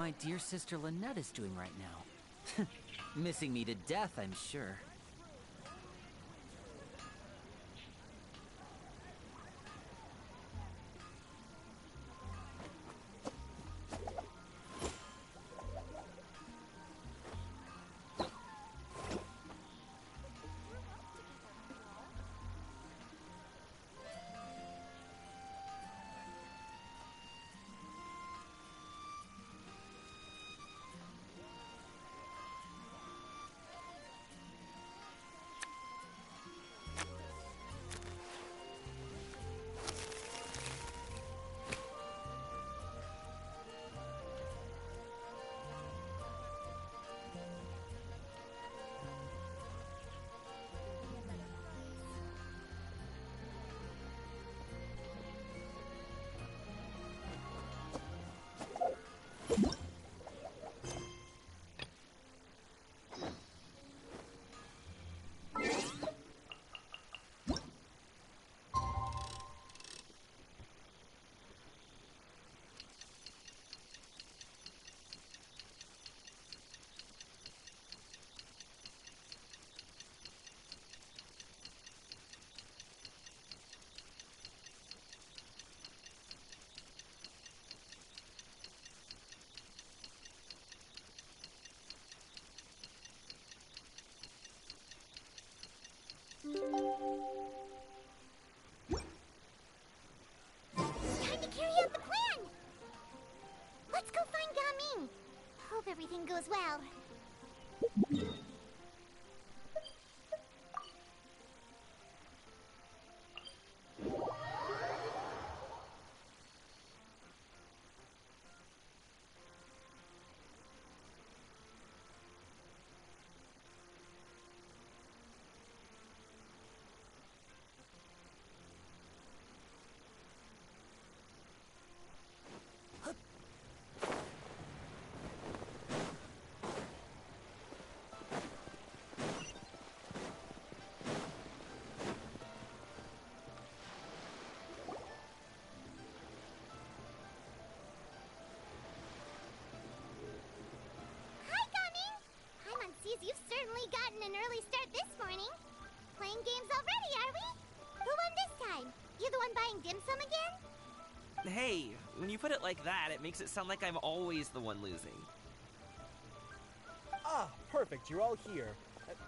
my dear sister Lynette is doing right now. Missing me to death, I'm sure. Time to carry out the plan! Let's go find Gaming! Hope everything goes well. You've certainly gotten an early start this morning. Playing games already, are we? Who won this time? You the one buying dim sum again? Hey, when you put it like that, it makes it sound like I'm always the one losing. Ah, perfect, you're all here.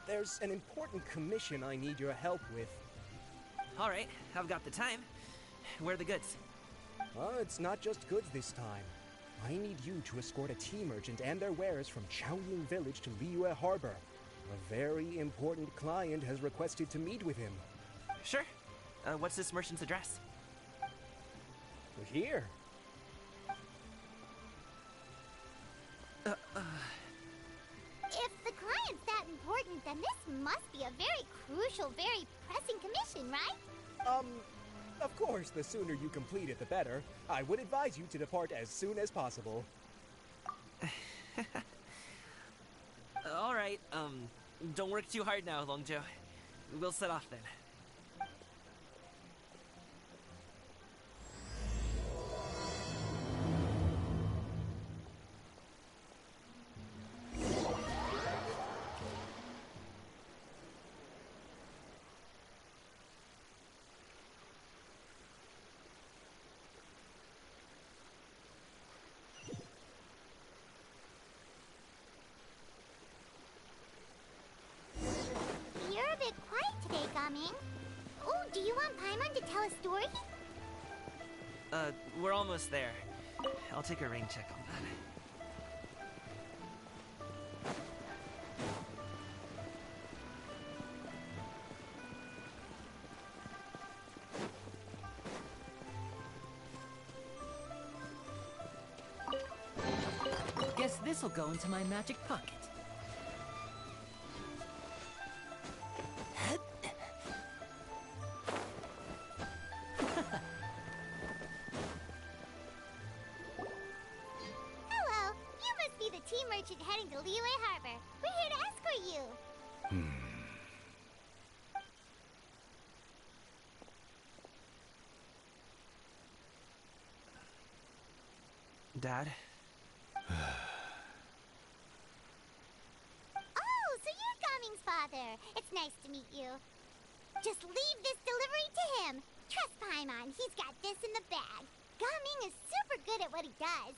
There's an important commission I need your help with. Alright, I've got the time. Where are the goods? It's not just goods this time. I need you to escort a tea merchant and their wares from Chaoying Village to Liyue Harbor. A very important client has requested to meet with him. Sure. What's this merchant's address? Here. If the client's that important, then this must be a very crucial, very pressing commission, right? Of course, the sooner you complete it, the better. I would advise you to depart as soon as possible. Alright, don't work too hard now, Longjo. We'll set off then. You're a bit quiet today, Gaming. Oh, do you want Paimon to tell a story? We're almost there. I'll take a rain check on that. Guess this'll go into my magic pocket. Hello, you must be the tea merchant heading to Liyue Harbor. We're here to escort you. Dad? brother. It's nice to meet you. Just leave this delivery to him. Trust Paimon, he's got this in the bag. Gaming is super good at what he does.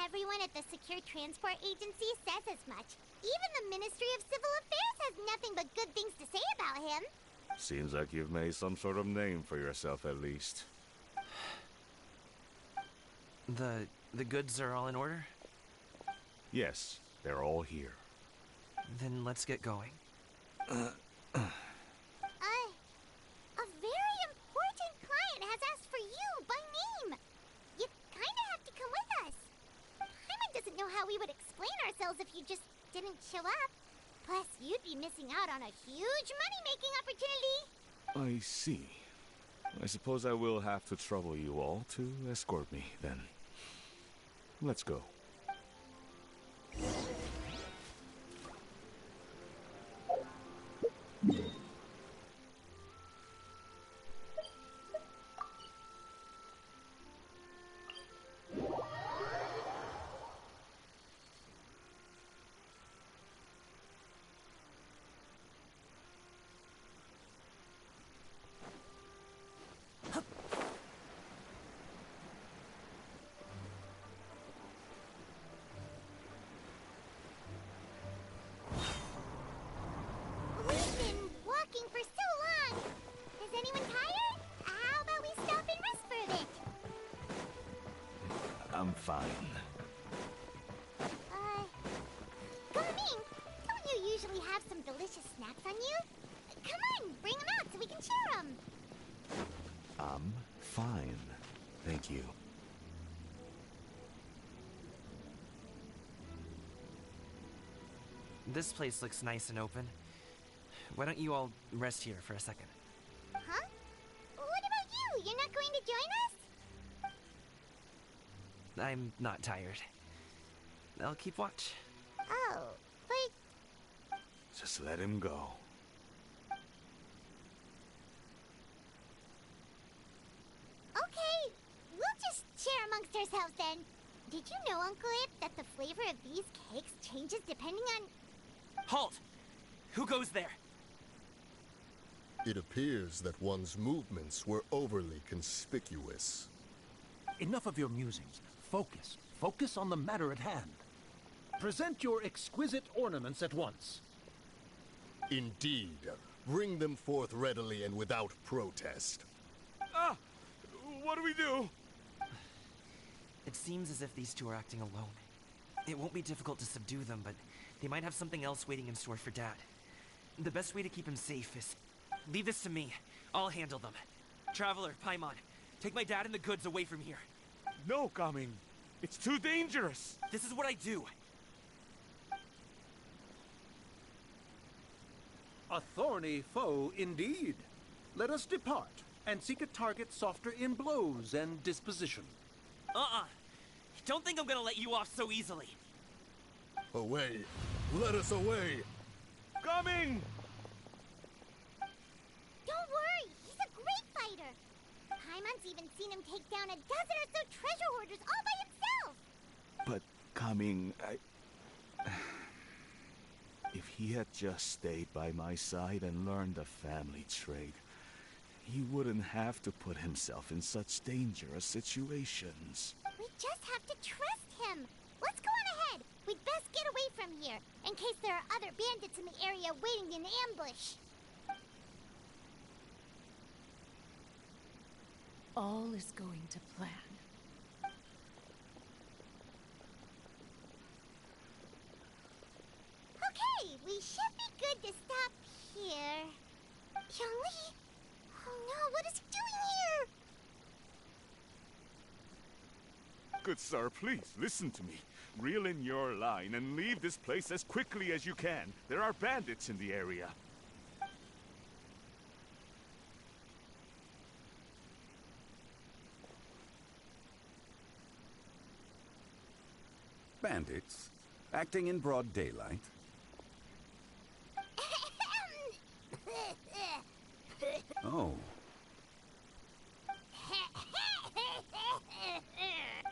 Everyone at the Secure Transport Agency says as much. Even the Ministry of Civil Affairs has nothing but good things to say about him. Seems like you've made some sort of name for yourself at least. The goods are all in order? Yes, they're all here. Then let's get going. A very important client has asked for you by name. You kinda have to come with us. Paimon doesn't know how we would explain ourselves if you just didn't show up. Plus, you'd be missing out on a huge money-making opportunity. I see. I suppose I will have to trouble you all to escort me, then. Let's go. We've been walking for so long. Is anyone tired? How about we stop and rest for a bit? I'm fine. Gaming, don't you usually have some delicious snacks on you? Come on, bring them out so we can share them. I'm fine. Thank you. This place looks nice and open. Why don't you all rest here for a second? Huh? What about you? You're not going to join us? I'm not tired. I'll keep watch. Oh, but Just let him go. okay, we'll just share amongst ourselves then. Did you know, Uncle Ip, that the flavor of these cakes changes depending on... Halt! Who goes there? It appears that one's movements were overly conspicuous. Enough of your musings. Focus. Focus on the matter at hand. Present your exquisite ornaments at once. Indeed. Bring them forth readily and without protest. Ah! What do we do? It seems as if these two are acting alone. It won't be difficult to subdue them, but they might have something else waiting in store for Dad. The best way to keep him safe is... leave this to me. I'll handle them. Traveler, Paimon, take my dad and the goods away from here. No, Gaming. It's too dangerous. This is what I do. A thorny foe indeed. Let us depart and seek a target softer in blows and disposition. Don't think I'm gonna let you off so easily. Away! Let us away! Gaming! Don't worry, he's a great fighter. Paimon's even seen him take down a dozen or so treasure hoarders all by himself. But, Gaming, if he had just stayed by my side and learned the family trade, he wouldn't have to put himself in such dangerous situations. We just have to trust him. Let's go on ahead. We'd best get away from here, in case there are other bandits in the area waiting in ambush. All is going to plan. Okay, we should be good to stop here. Youngli? Oh no, what is he doing here? Good sir, please, listen to me. Reel in your line and leave this place as quickly as you can. There are bandits in the area. Bandits? Acting in broad daylight? Oh.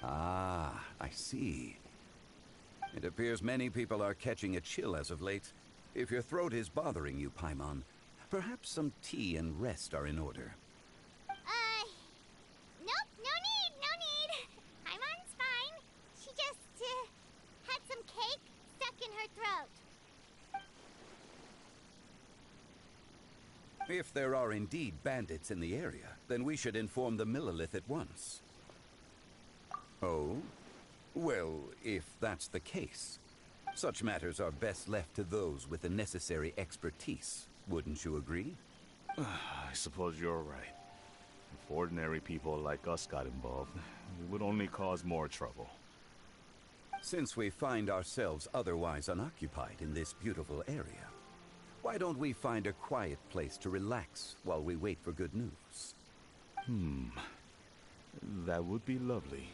Ah, I see. It appears many people are catching a chill as of late. If your throat is bothering you, Paimon, perhaps some tea and rest are in order. Nope, no need. Paimon's fine. She just, had some cake stuck in her throat. If there are indeed bandits in the area, then we should inform the Millelith at once. Oh? Well, if that's the case, such matters are best left to those with the necessary expertise. Wouldn't you agree? I suppose you're right. If ordinary people like us got involved, it would only cause more trouble. Since we find ourselves otherwise unoccupied in this beautiful area, why don't we find a quiet place to relax while we wait for good news? That would be lovely.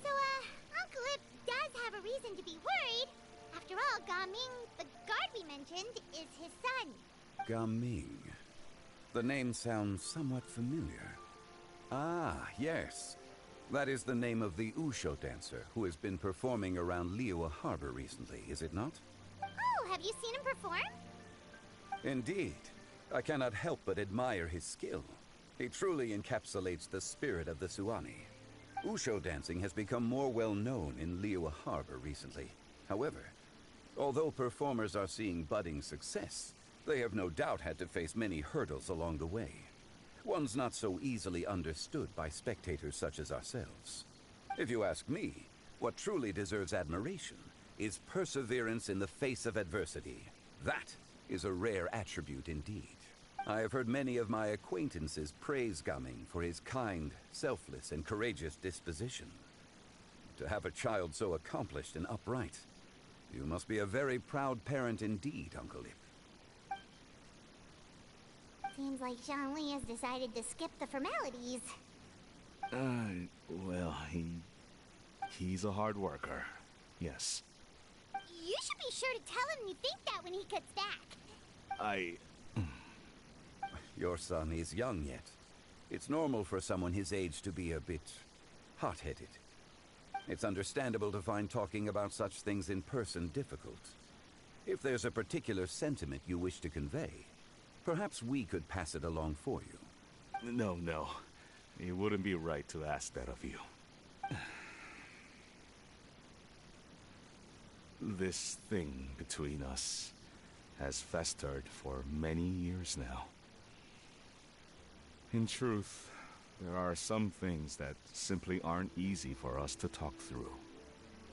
So, Uncle Ip does have a reason to be worried. After all, Gaming, the guard we mentioned, is his son. Gaming. The name sounds somewhat familiar. Ah, yes. That is the name of the Usho dancer who has been performing around Liyue Harbor recently, is it not? Oh, have you seen him perform? Indeed. I cannot help but admire his skill. He truly encapsulates the spirit of the Suani. Usho dancing has become more well known in Liyue Harbor recently. However, although performers are seeing budding success, they have no doubt had to face many hurdles along the way. One's not so easily understood by spectators such as ourselves. If you ask me, what truly deserves admiration is perseverance in the face of adversity. That is a rare attribute indeed. I have heard many of my acquaintances praise Gaming for his kind, selfless, and courageous disposition. To have a child so accomplished and upright, you must be a very proud parent indeed, Uncle Ip. Seems like Zhongli has decided to skip the formalities. Well, he's a hard worker. Yes. You should be sure to tell him you think that when he gets back. Your son is young yet. It's normal for someone his age to be a bit hot-headed. It's understandable to find talking about such things in person difficult. If there's a particular sentiment you wish to convey, perhaps we could pass it along for you. No. It wouldn't be right to ask that of you. This thing between us has festered for many years now. In truth, there are some things that simply aren't easy for us to talk through.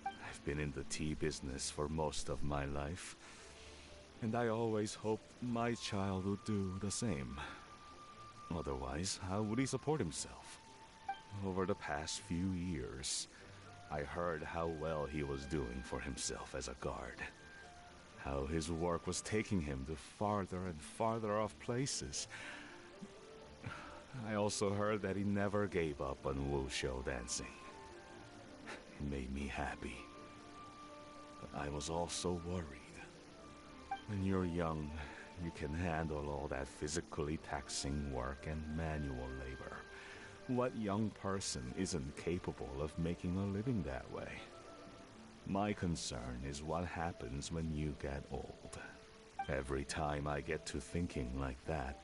I've been in the tea business for most of my life, and I always hoped my child would do the same. Otherwise, how would he support himself? Over the past few years, I heard how well he was doing for himself as a guard. How his work was taking him to farther and farther off places. I also heard that he never gave up on Wushu dancing. It made me happy. But I was also worried. When you're young, you can handle all that physically taxing work and manual labor. What young person isn't capable of making a living that way? My concern is what happens when you get old. Every time I get to thinking like that,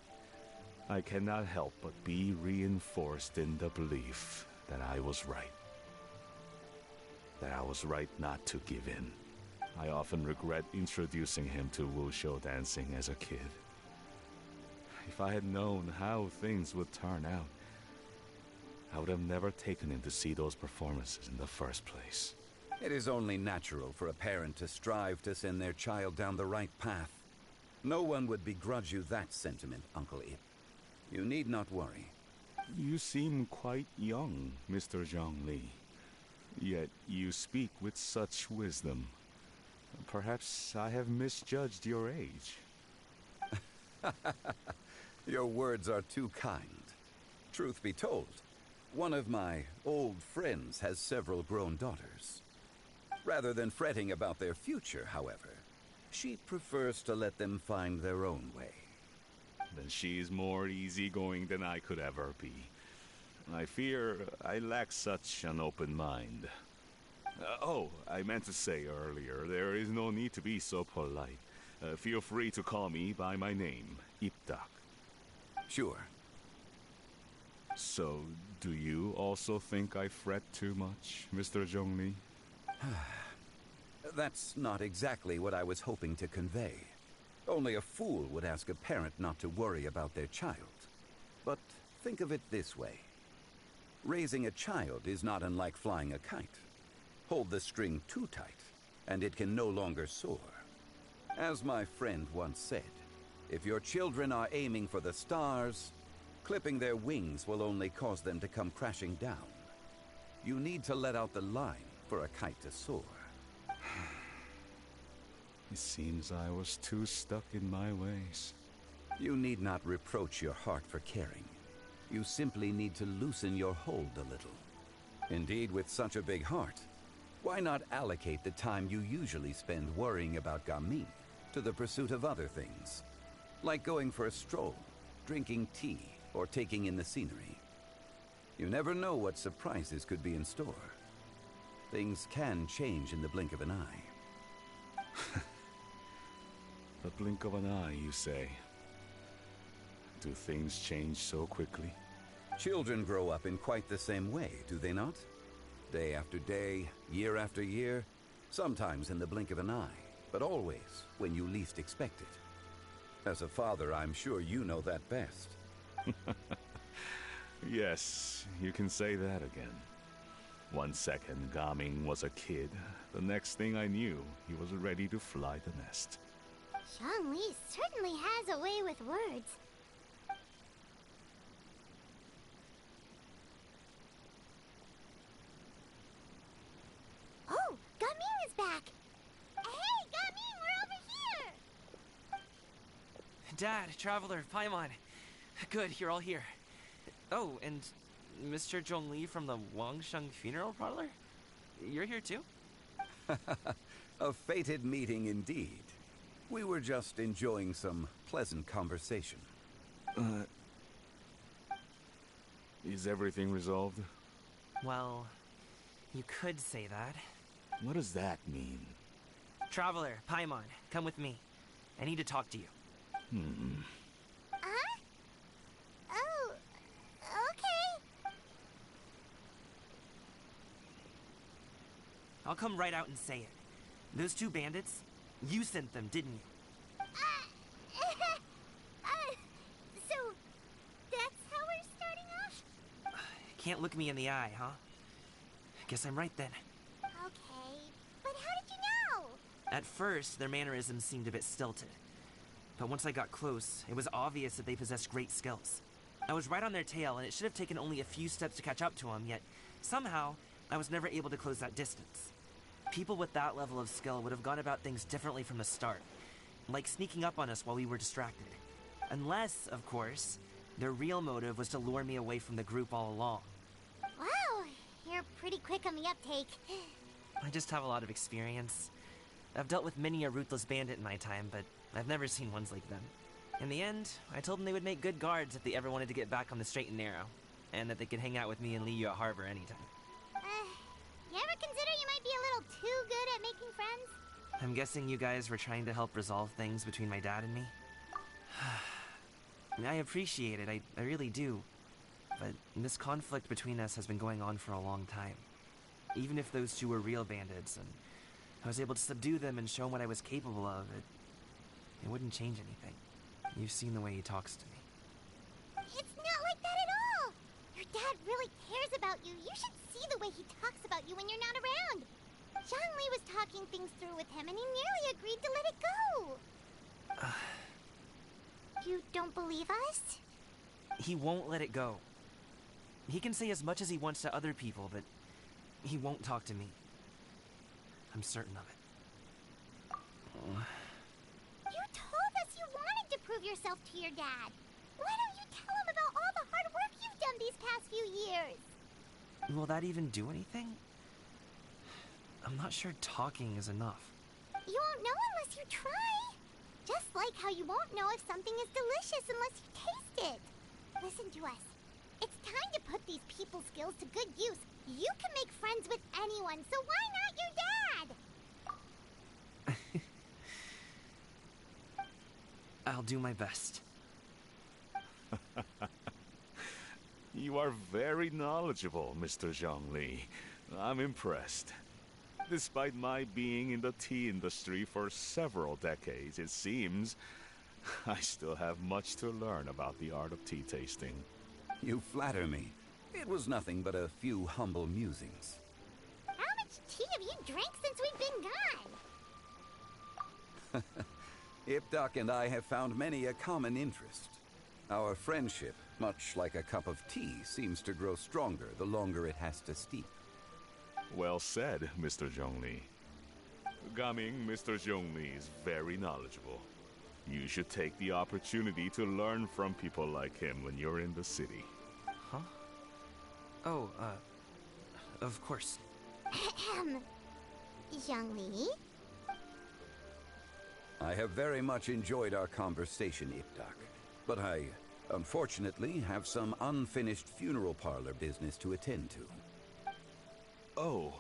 I cannot help but be reinforced in the belief that I was right. That I was right not to give in. I often regret introducing him to Wushu dancing as a kid. If I had known how things would turn out, I would have never taken him to see those performances in the first place. It is only natural for a parent to strive to send their child down the right path. No one would begrudge you that sentiment, Uncle Ip. You need not worry. You seem quite young, Mr. Zhongli. Yet you speak with such wisdom. Perhaps I have misjudged your age. Your words are too kind. Truth be told, one of my old friends has several grown daughters. Rather than fretting about their future, however, she prefers to let them find their own way. Then she's more easygoing than I could ever be. I fear I lack such an open mind. Oh, I meant to say earlier, there is no need to be so polite. Feel free to call me by my name, Iptak. Sure. So, do you also think I fret too much, Mr. Zhongli? That's not exactly what I was hoping to convey. Only a fool would ask a parent not to worry about their child. But think of it this way. Raising a child is not unlike flying a kite. Hold the string too tight, and it can no longer soar. As my friend once said, if your children are aiming for the stars, clipping their wings will only cause them to come crashing down. You need to let out the line for a kite to soar. It seems I was too stuck in my ways. You need not reproach your heart for caring. You simply need to loosen your hold a little. Indeed, with such a big heart, why not allocate the time you usually spend worrying about Gamin to the pursuit of other things? Like going for a stroll, drinking tea, or taking in the scenery. You never know what surprises could be in store. Things can change in the blink of an eye. The blink of an eye, you say? Do things change so quickly? Children grow up in quite the same way, do they not? Day after day, year after year, sometimes in the blink of an eye, but always when you least expect it. As a father, I'm sure you know that best. Yes, you can say that again. 1 second, Gaming was a kid. The next thing I knew, he was ready to fly the nest. Zhongli certainly has a way with words. Oh, Gaming is back! Hey, Gaming, we're over here! Dad, Traveler, Paimon. Good, you're all here. Oh, and Mr. Zhongli from the Wangsheng Funeral Parlor? You're here too? A fated meeting indeed. We were just enjoying some pleasant conversation. Is everything resolved? Well, you could say that. What does that mean? Traveler, Paimon, come with me. I need to talk to you. Huh? Oh, okay. I'll come right out and say it. Those two bandits, you sent them, didn't you? So, that's how we're starting off? Can't look me in the eye, huh? Guess I'm right then. Okay, but how did you know? At first, their mannerisms seemed a bit stilted. But once I got close, it was obvious that they possessed great skills. I was right on their tail, and it should have taken only a few steps to catch up to them, yet somehow, I was never able to close that distance. People with that level of skill would have gone about things differently from the start, like sneaking up on us while we were distracted. Unless, of course, their real motive was to lure me away from the group all along. Wow, you're pretty quick on the uptake. I just have a lot of experience. I've dealt with many a ruthless bandit in my time, but I've never seen ones like them. In the end, I told them they would make good guards if they ever wanted to get back on the straight and narrow, and that they could hang out with me in Liyue Harbor anytime. You ever consider you might be a little too good at making friends? I'm guessing you guys were trying to help resolve things between my dad and me? I appreciate it, I really do. But this conflict between us has been going on for a long time. Even if those two were real bandits, and I was able to subdue them and show them what I was capable of, it wouldn't change anything. You've seen the way he talks to me. It's not like that at all! Your dad really cares about you. You should see the way he talks about you when you're not around. Zhongli was talking things through with him, and he nearly agreed to let it go. You don't believe us? He won't let it go. He can say as much as he wants to other people, but he won't talk to me. I'm certain of it. You told us you wanted to prove yourself to your dad. Why don't you tell him about all the hard work you've done these past few years? Will that even do anything? I'm not sure talking is enough. You won't know unless you try. Just like how you won't know if something is delicious unless you taste it. Listen to us. It's time to put these people skills to good use. You can make friends with anyone, so why not your dad? I'll do my best. You are very knowledgeable, Mr. Zhongli. I'm impressed. Despite my being in the tea industry for several decades, it seems I still have much to learn about the art of tea tasting. You flatter me. It was nothing but a few humble musings. How much tea have you drank since we've been gone? Ipdak and I have found many a common interest. Our friendship, much like a cup of tea, seems to grow stronger the longer it has to steep. Well said, Mr. Zhongli. Gaming, Mr. Zhongli is very knowledgeable. You should take the opportunity to learn from people like him when you're in the city. Huh? Oh, of course. Ahem. Zhongli? I have very much enjoyed our conversation, Ipdak. But I, unfortunately, have some unfinished funeral parlor business to attend to. Oh,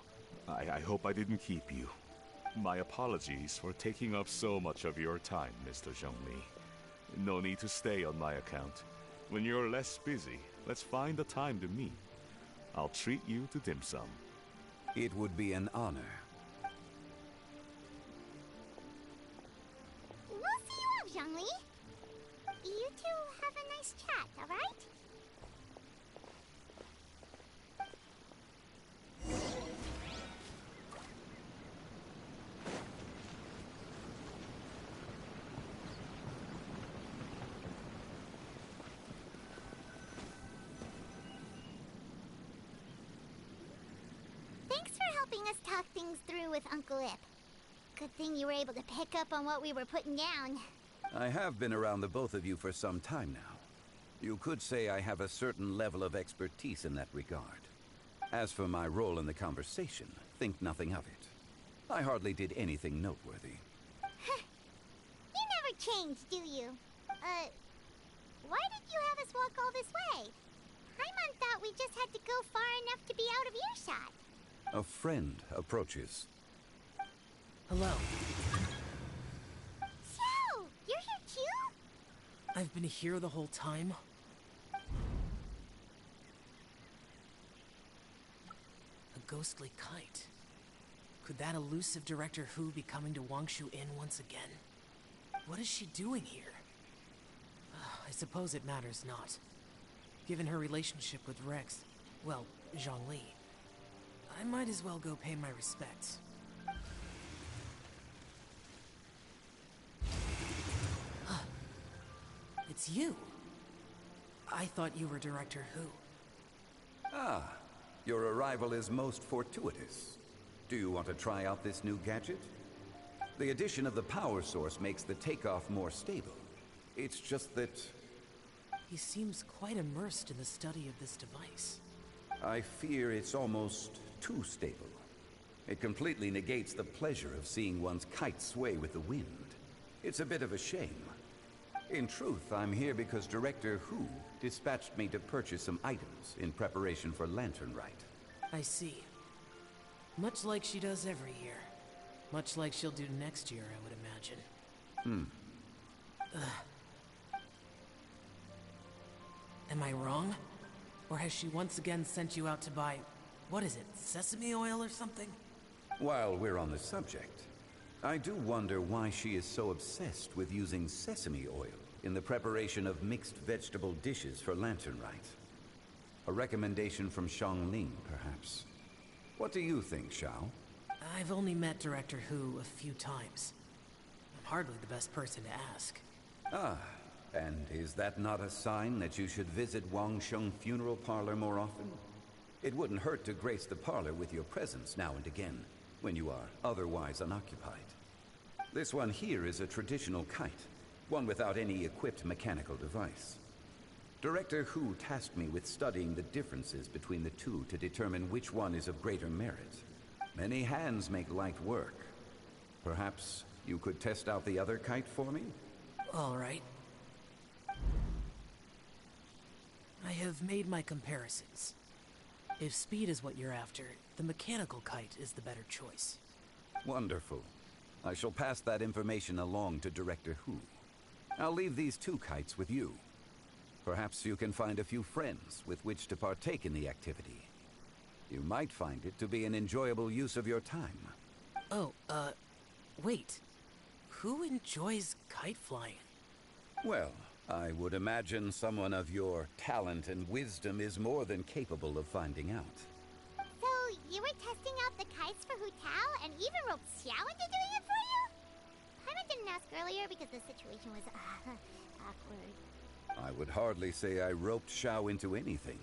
I hope I didn't keep you. My apologies for taking up so much of your time, Mr. Zhongli. No need to stay on my account. When you're less busy, let's find a time to meet. I'll treat you to dim sum. It would be an honor. We'll see you off, Zhongli. You two have a nice chat, alright? Thanks for helping us talk things through with Uncle Ip. Good thing you were able to pick up on what we were putting down. I have been around the both of you for some time now. You could say I have a certain level of expertise in that regard. As for my role in the conversation, think nothing of it. I hardly did anything noteworthy. You never change, do you? Why did you have us walk all this way? Paimon thought we just had to go far enough to be out of earshot. A friend approaches. Hello. So, you're here too? I've been here the whole time. A ghostly kite. Could that elusive Director Hu be coming to Wangshu Inn once again? What is she doing here? I suppose it matters not. Given her relationship with Rex, well, Zhongli, I might as well go pay my respects. It's you. I thought you were Director Hu. Ah, your arrival is most fortuitous. Do you want to try out this new gadget? The addition of the power source makes the takeoff more stable. It's just that... He seems quite immersed in the study of this device. I fear it's almost too stable. It completely negates the pleasure of seeing one's kite sway with the wind. It's a bit of a shame. In truth, I'm here because Director Hu dispatched me to purchase some items in preparation for Lantern Rite. I see. Much like she does every year. Much like she'll do next year, I would imagine. Am I wrong? Or has she once again sent you out to buy, what is it, sesame oil or something? While we're on the subject, I do wonder why she is so obsessed with using sesame oil in the preparation of mixed vegetable dishes for Lantern Rite. A recommendation from Xiangling, perhaps. What do you think, Xiao? I've only met Director Hu a few times. I'm hardly the best person to ask. Ah, and is that not a sign that you should visit Wangsheng Funeral Parlor more often? It wouldn't hurt to grace the parlor with your presence now and again, when you are otherwise unoccupied. This one here is a traditional kite, one without any equipped mechanical device. Director Hu tasked me with studying the differences between the two to determine which one is of greater merit. Many hands make light work. Perhaps you could test out the other kite for me? All right. I have made my comparisons. If speed is what you're after, the mechanical kite is the better choice. Wonderful. I shall pass that information along to Director Hu. I'll leave these 2 kites with you. Perhaps you can find a few friends with which to partake in the activity. You might find it to be an enjoyable use of your time. Oh, wait. Who enjoys kite flying? Well, I would imagine someone of your talent and wisdom is more than capable of finding out. So, you were testing out the kites for Hu Tao and even roped Xiao into doing it for you? Paimon didn't ask earlier because the situation was awkward. I would hardly say I roped Xiao into anything.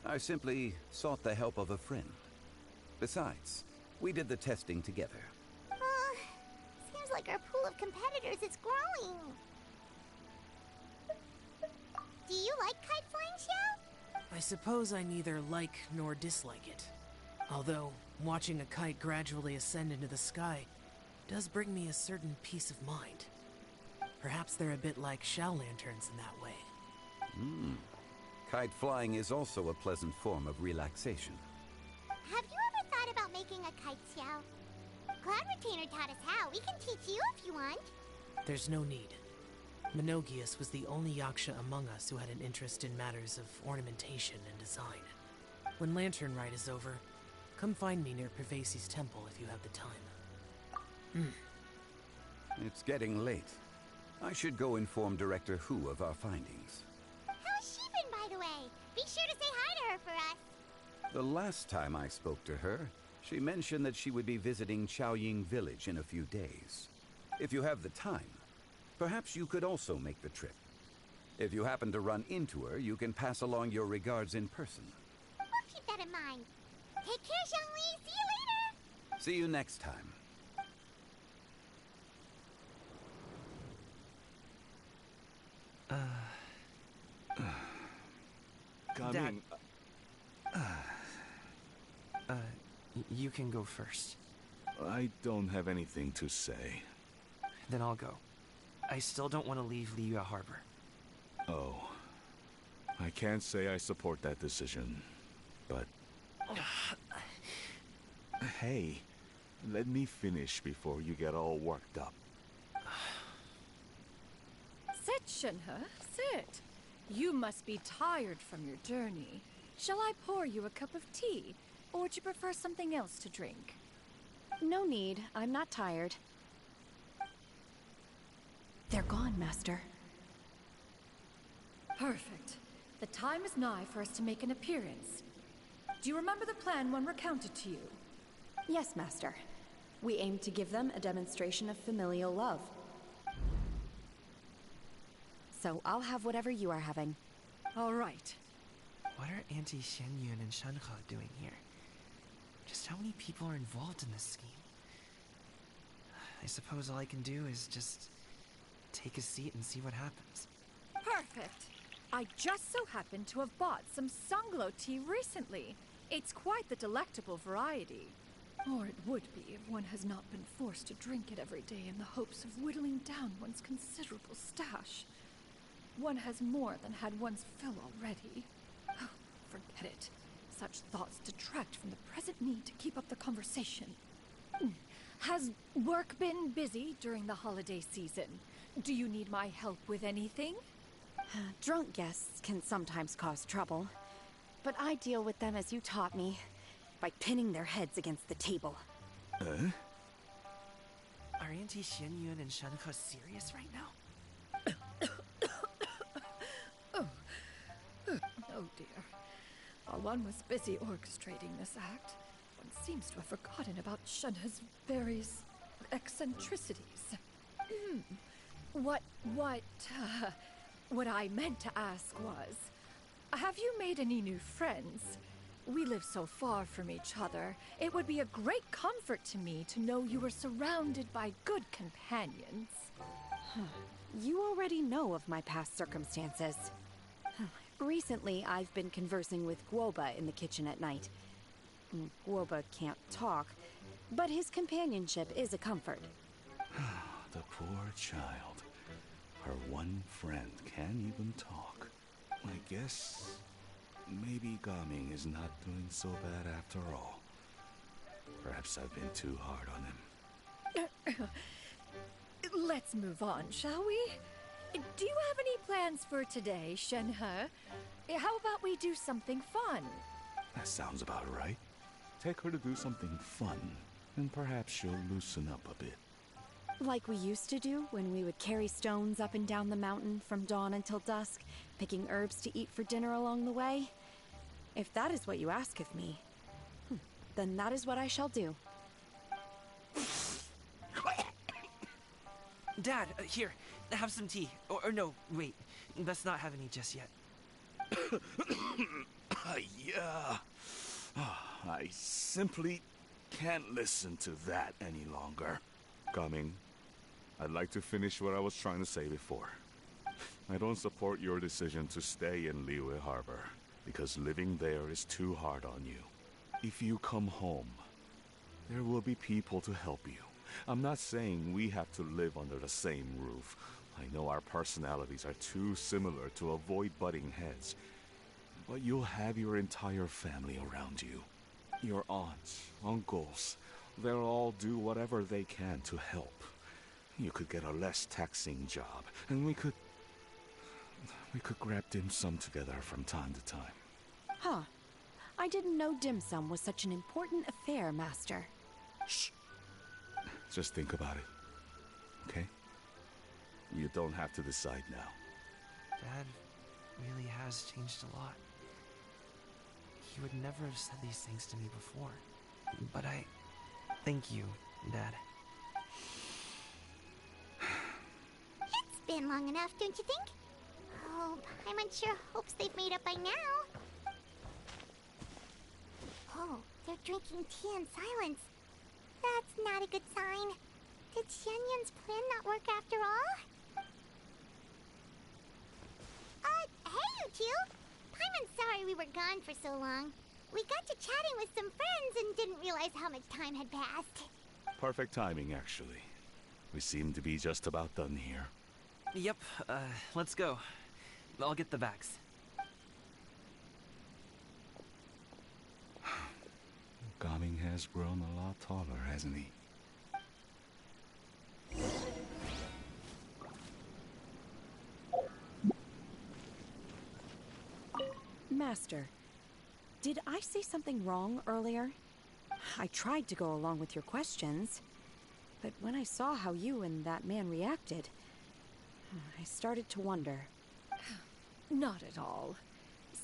I simply sought the help of a friend. Besides, we did the testing together. Seems like our pool of competitors is growing. Do you like kite flying, Xiao? I suppose I neither like nor dislike it. Although, watching a kite gradually ascend into the sky does bring me a certain peace of mind. Perhaps they're a bit like Xiao lanterns in that way. Kite flying is also a pleasant form of relaxation. Have you ever thought about making a kite, Xiao? Cloud Retainer taught us how. We can teach you if you want. There's no need. Menogias was the only Yaksha among us who had an interest in matters of ornamentation and design. When Lantern Rite is over, come find me near Pervasi's temple if you have the time. It's getting late. I should go inform Director Hu of our findings. How's she been, by the way? Be sure to say hi to her for us. The last time I spoke to her, she mentioned that she would be visiting Chaoying Village in a few days. If you have the time, perhaps you could also make the trip. If you happen to run into her, you can pass along your regards in person. We'll keep that in mind. Take care, Xiangli. See you later. See you next time. Dad. You can go first. I don't have anything to say. Then I'll go. I still don't want to leave Liyue Harbor. Oh. I can't say I support that decision, but... Hey, let me finish before you get all worked up. Sit, Shenhe, sit. You must be tired from your journey. Shall I pour you a cup of tea, or would you prefer something else to drink? No need. I'm not tired. They're gone, Master. Perfect. The time is nigh for us to make an appearance. Do you remember the plan when recounted to you? Yes, Master. We aim to give them a demonstration of familial love. So I'll have whatever you are having. All right. What are Auntie Xianyun and Shenhe doing here? Just how many people are involved in this scheme? I suppose all I can do is just take a seat and see what happens. Perfect. I just so happen to have bought some Sunglow tea recently. It's quite the delectable variety. Or it would be if one has not been forced to drink it every day in the hopes of whittling down one's considerable stash. One has more than had one's fill already. Oh, forget it. Such thoughts detract from the present need to keep up the conversation. Has work been busy during the holiday season? Do you need my help with anything? Drunk guests can sometimes cause trouble, but I deal with them as you taught me, by pinning their heads against the table. Are Auntie Xianyun and Shenhe serious right now? Oh dear. While one was busy orchestrating this act, one seems to have forgotten about Shenhe's various eccentricities. What I meant to ask was, have you made any new friends? We live so far from each other. It would be a great comfort to me to know you were surrounded by good companions. You already know of my past circumstances. Recently, I've been conversing with Guoba in the kitchen at night. Guoba can't talk, But his companionship is a comfort. The poor child. Her one friend can't even talk. I guess maybe Gaming is not doing so bad after all. Perhaps I've been too hard on him. Let's move on, shall we? Do you have any plans for today, Shenhe? How about we do something fun? That sounds about right. Take her to do something fun, and perhaps she'll loosen up a bit. Like we used to do when we would carry stones up and down the mountain from dawn until dusk, picking herbs to eat for dinner along the way. If that is what you ask of me, then that is what I shall do. Dad, here, have some tea. Or no, wait, let's not have any just yet. Yeah. I simply can't listen to that any longer. Gaming, I'd like to finish what I was trying to say before. I don't support your decision to stay in Liyue Harbor, because living there is too hard on you. If you come home, there will be people to help you. I'm not saying we have to live under the same roof. I know our personalities are too similar to avoid butting heads. But you'll have your entire family around you. Your aunts, uncles, they'll all do whatever they can to help. You could get a less taxing job, and we could grab dim sum together from time to time. Huh. I didn't know dim sum was such an important affair, Master. Shh. Just think about it, okay? You don't have to decide now. Dad really has changed a lot. He would never have said these things to me before. But I thank you, Dad. It's been long enough, don't you think? Oh, Paimon sure hopes they've made up by now. Oh, they're drinking tea in silence. That's not a good sign. Did Xianyun's plan not work after all? Hey, you two! Paimon's sorry we were gone for so long. We got to chatting with some friends and didn't realize how much time had passed. Perfect timing, actually. We seem to be just about done here. Yep, let's go. I'll get the bags. Gaming has grown a lot taller, hasn't he? Master, did I say something wrong earlier? I tried to go along with your questions, but when I saw how you and that man reacted, I started to wonder. Not at all.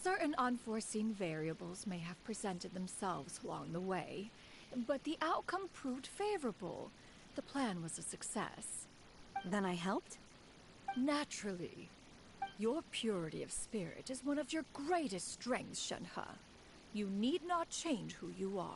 Certain unforeseen variables may have presented themselves along the way, but the outcome proved favorable. The plan was a success. Then I helped? Naturally. Your purity of spirit is one of your greatest strengths, Shenhe. You need not change who you are.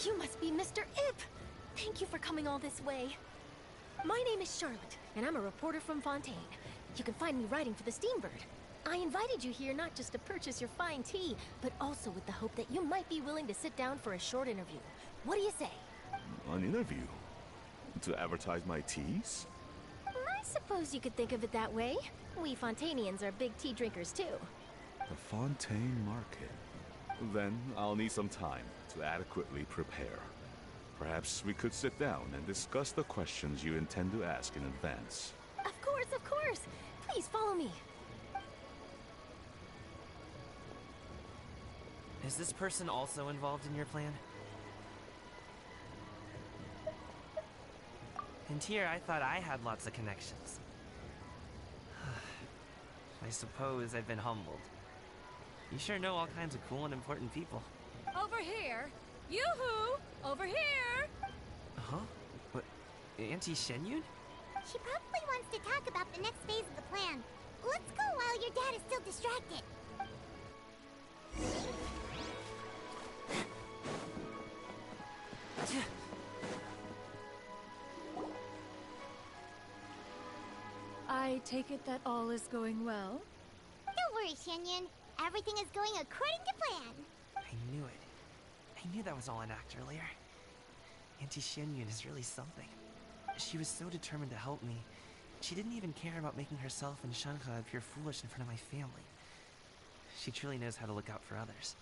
You must be Mr. Ip! Thank you for coming all this way. My name is Charlotte, and I'm a reporter from Fontaine. You can find me writing for the Steambird. I invited you here not just to purchase your fine tea, but also with the hope that you might be willing to sit down for a short interview. What do you say? An interview? To advertise my teas? I suppose you could think of it that way. We Fontainians are big tea drinkers too. The Fontaine Market. Then I'll need some time to adequately prepare. Perhaps we could sit down and discuss the questions you intend to ask in advance. Of course, of course! Please follow me. Is this person also involved in your plan? And here I thought I had lots of connections. I suppose I've been humbled. You sure know all kinds of cool and important people. Over here! Yoo-hoo! Over here! Huh? What? Auntie Shenyun? She probably wants to talk about the next phase of the plan. Let's go while your dad is still distracted. I take it that all is going well? Don't worry, Shenyun. Everything is going according to plan. I knew it. I knew that was all an act earlier. Auntie Shenyun is really something. She was so determined to help me. She didn't even care about making herself and Shanha appear foolish in front of my family. She truly knows how to look out for others.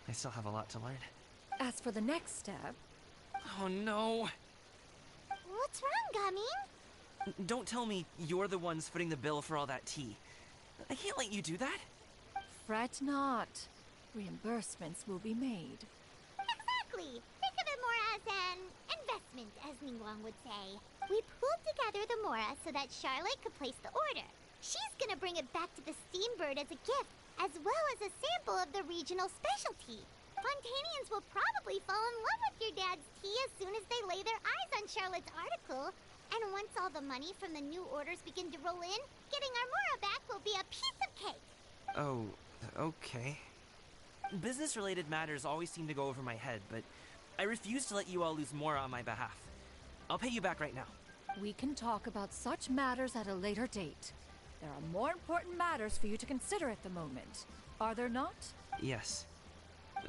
I still have a lot to learn. As for the next step... Oh no! What's wrong, Gaming? Don't tell me you're the ones footing the bill for all that tea. I can't let you do that. Fret not. Reimbursements will be made. Exactly. Think of it more as an investment, as Ningguang would say. We pooled together the Mora so that Charlotte could place the order. She's gonna bring it back to the Steambird as a gift, as well as a sample of the regional specialty. Fontanians will probably fall in love with your dad's tea as soon as they lay their eyes on Charlotte's article. And once all the money from the new orders begin to roll in, getting our Mora back will be a piece of cake. Oh, okay. Business-related matters always seem to go over my head, but I refuse to let you all lose Mora on my behalf. I'll pay you back right now. We can talk about such matters at a later date. There are more important matters for you to consider at the moment. Are there not? Yes.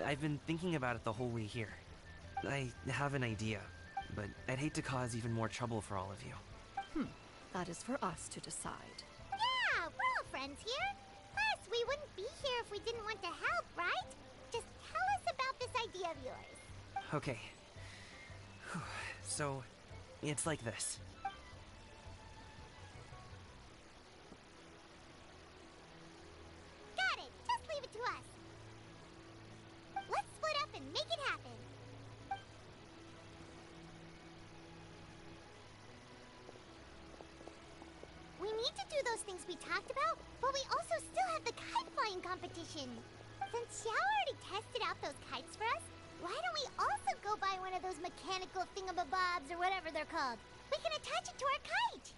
I've been thinking about it the whole way here. I have an idea, but I'd hate to cause even more trouble for all of you. That is for us to decide. Yeah, we're all friends here. Plus, we wouldn't be here if we didn't want to help, right? Just tell us about this idea of yours. Okay. So, it's like this. Got it. Just leave it to us. Let's split up and make it happen. We need to do those things we talked about, but we also still have the kite flying competition. Since Xiao already tested out those kites for us, why don't we also go buy one of those mechanical thingamabobs or whatever they're called? We can attach it to our kite.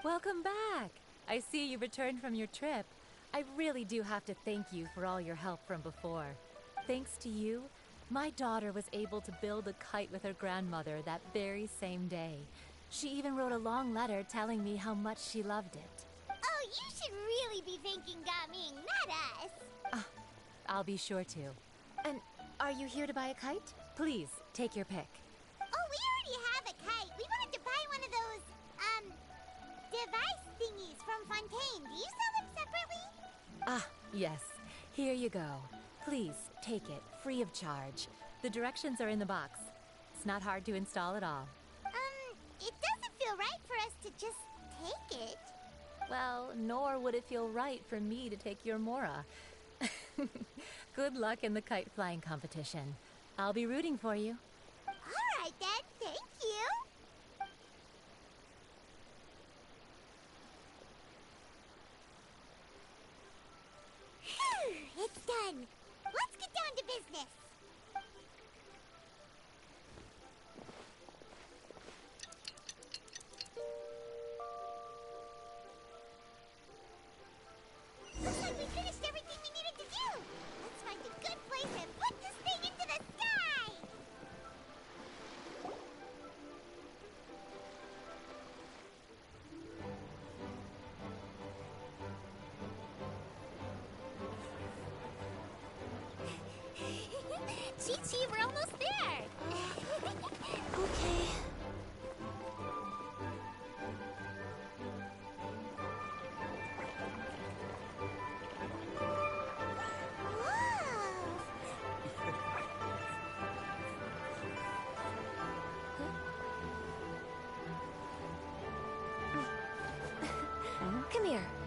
Welcome back! I see you returned from your trip. I really do have to thank you for all your help from before. Thanks to you, my daughter was able to build a kite with her grandmother that very same day. She even wrote a long letter telling me how much she loved it. Oh, you should really be thanking Gaming, not us. I'll be sure to. And are you here to buy a kite? Please, take your pick. Oh, we already have a kite. We wanted to buy one of those, device thingies from Fontaine. Do you sell them separately? Yes. Here you go. Please, take it, free of charge. The directions are in the box. It's not hard to install at all. It doesn't feel right for us to just take it. Well, nor would it feel right for me to take your Mora. Good luck in the kite flying competition. I'll be rooting for you. All right, then. Thank you. Phew, it's done. Let's get down to business. Looks like we finished everything we needed to do. Let's find a good place and put this thing into the sky.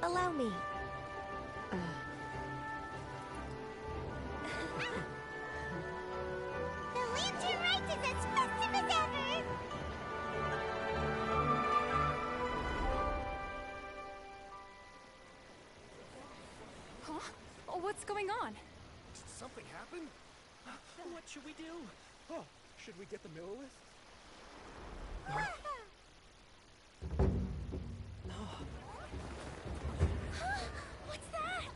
Allow me. The lantern rite is as festive as ever! Huh? Oh, what's going on? Did something happen? What should we do? Oh, should we get the Millilith? What's that?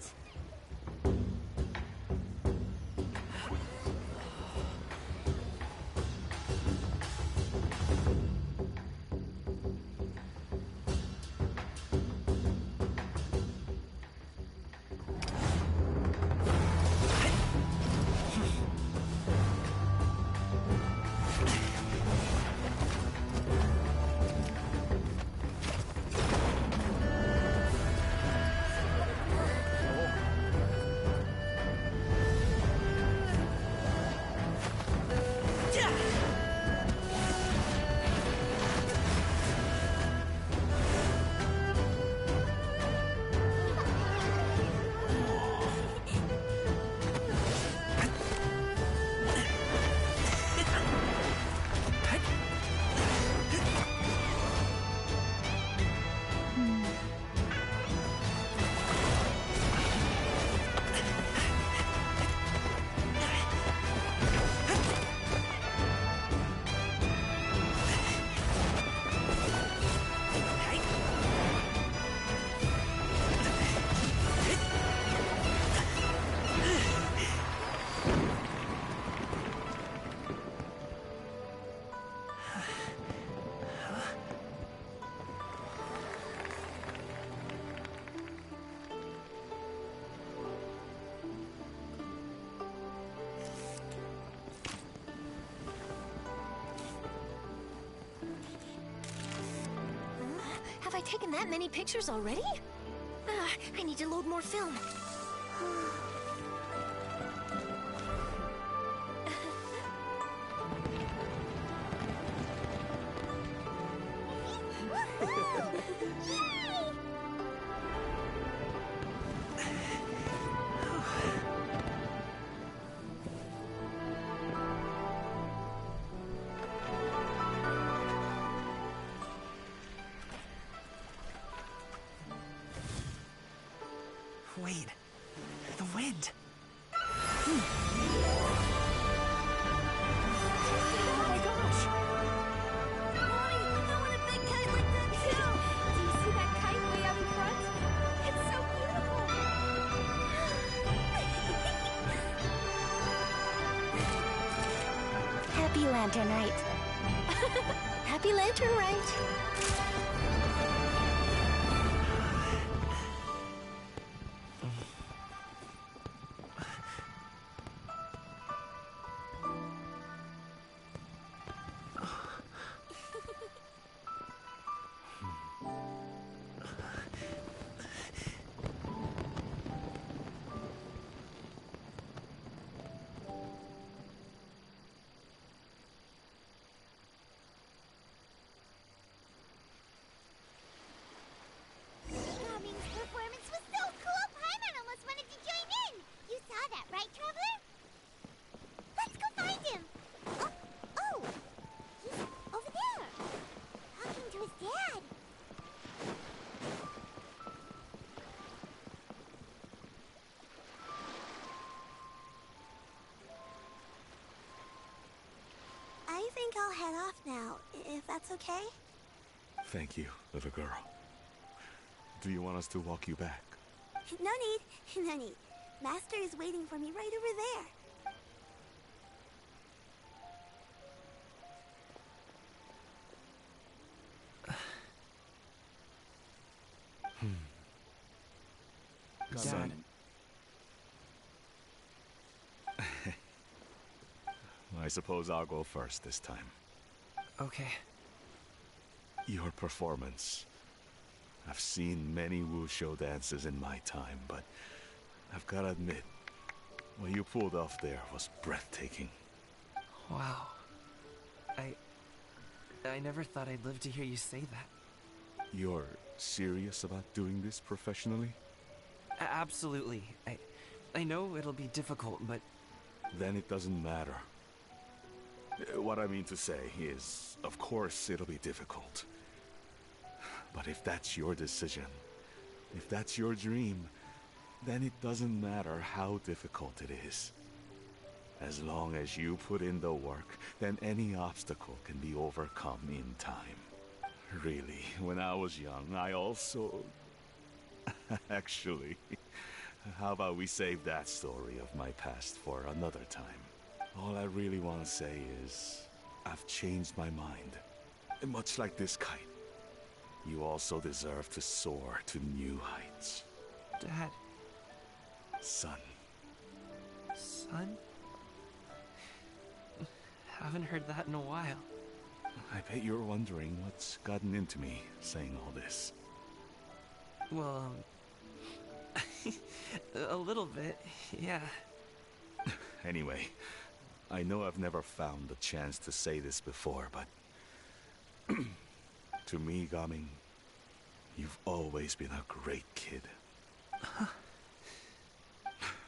Have I taken that many pictures already? I need to load more film. Wait, the wind. Oh my gosh! Mommy, I want a big kite like that too! Do you see that kite way out in front? It's so beautiful! Happy Lantern Rite. Happy Lantern Rite. Bombing's performance was so cool, Paimon almost wanted to join in! You saw that, right, Traveler? Let's go find him! Oh! He's over there! Talking to his dad! I think I'll head off now, if that's okay. Thank you, little girl. Do you want us to walk you back? No need, no need. Master is waiting for me right over there. Son. I suppose I'll go first this time. Okay. Your performance. I've seen many wuxia dances in my time, but I've got to admit, what you pulled off there was breathtaking. Wow. I never thought I'd live to hear you say that. You're serious about doing this professionally? Absolutely. I know it'll be difficult, but... Then it doesn't matter. What I mean to say is, of course it'll be difficult. But if that's your decision, if that's your dream, then it doesn't matter how difficult it is. As long as you put in the work, then any obstacle can be overcome in time. Really, when I was young, I also... Actually, how about we save that story of my past for another time? All I really want to say is, I've changed my mind. Much like this kite, you also deserve to soar to new heights. Dad. Son. Son? Haven't heard that in a while. I bet you're wondering what's gotten into me saying all this. Well, a little bit, yeah. Anyway, I know I've never found the chance to say this before, but... to me, Gaming, you've always been a great kid.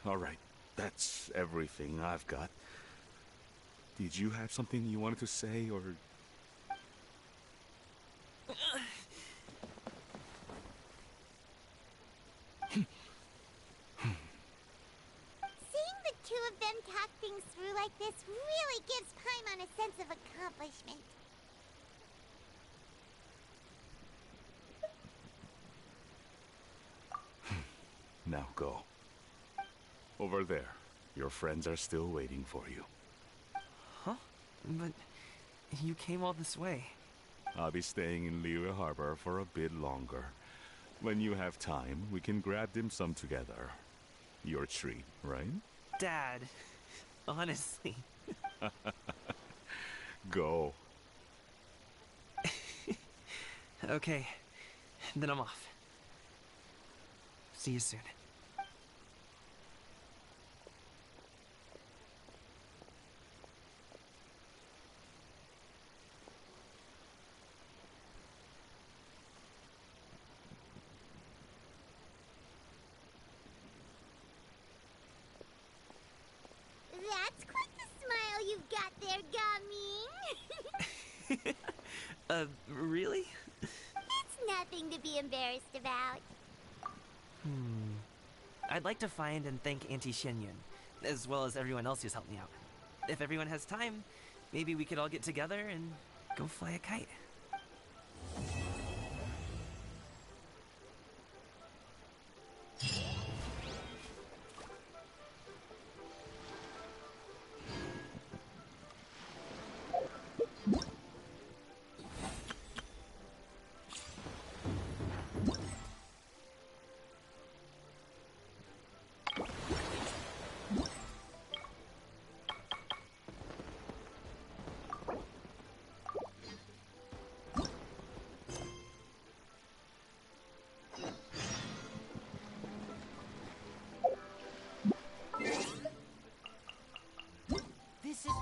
Alright, that's everything I've got. Did you have something you wanted to say, or... Seeing the two of them talk things through like this really gives Paimon a sense of accomplishment. Now go. Over there. Your friends are still waiting for you. Huh? But you came all this way. I'll be staying in Liyue Harbor for a bit longer. When you have time, we can grab dim sum together. Your treat, right? Dad, honestly. Go. Okay, then I'm off. See you soon. That's quite the smile you've got there, Gaming. Really? It's nothing to be embarrassed about. I'd like to find and thank Auntie Shenyun, as well as everyone else who's helped me out. If everyone has time, maybe we could all get together and go fly a kite. This is...